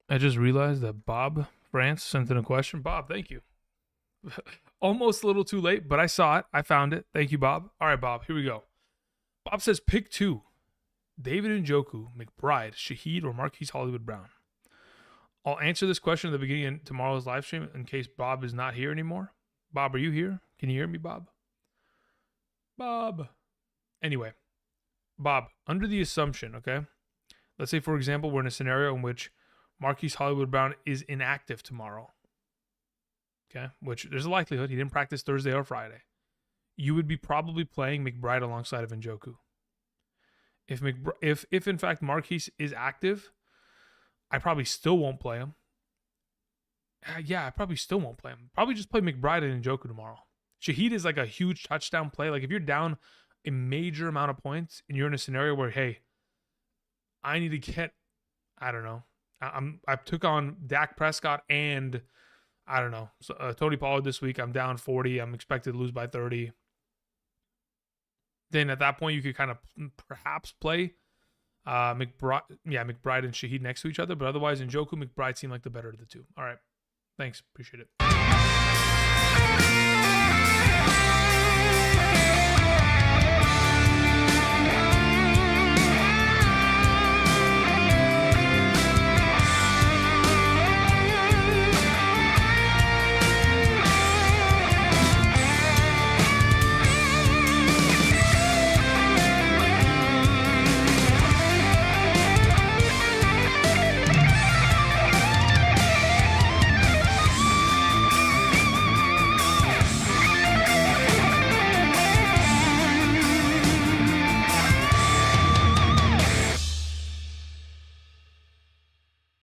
I just realized that Bob France sent in a question. Bob, thank you. Almost a little too late, but I saw it. I found it. Thank you, Bob. All right, Bob, here we go. Bob says pick 2. David Njoku, McBride, Shaheed, or Marquise Hollywood Brown. I'll answer this question at the beginning of tomorrow's live stream in case Bob is not here anymore. Bob, are you here? Can you hear me, Bob? Bob. Anyway, Bob, under the assumption, okay? Let's say, for example, we're in a scenario in which Marquise Hollywood Brown is inactive tomorrow. Okay? Which there's a likelihood he didn't practice Thursday or Friday. You would be probably playing McBride alongside of Njoku. If in fact Marquise is active, I probably still won't play him. I probably still won't play him. Probably just play McBride and Njoku tomorrow. Shaheed is like a huge touchdown play. Like if you're down a major amount of points and you're in a scenario where, hey, I need to get, I don't know, I took on Dak Prescott and I don't know, Tony Pollard this week. I'm down 40. I'm expected to lose by 30. Then at that point, you could kind of perhaps play McBride and Shaheed next to each other. But otherwise, Njoku, McBride seem like the better of the two. All right. Thanks. Appreciate it.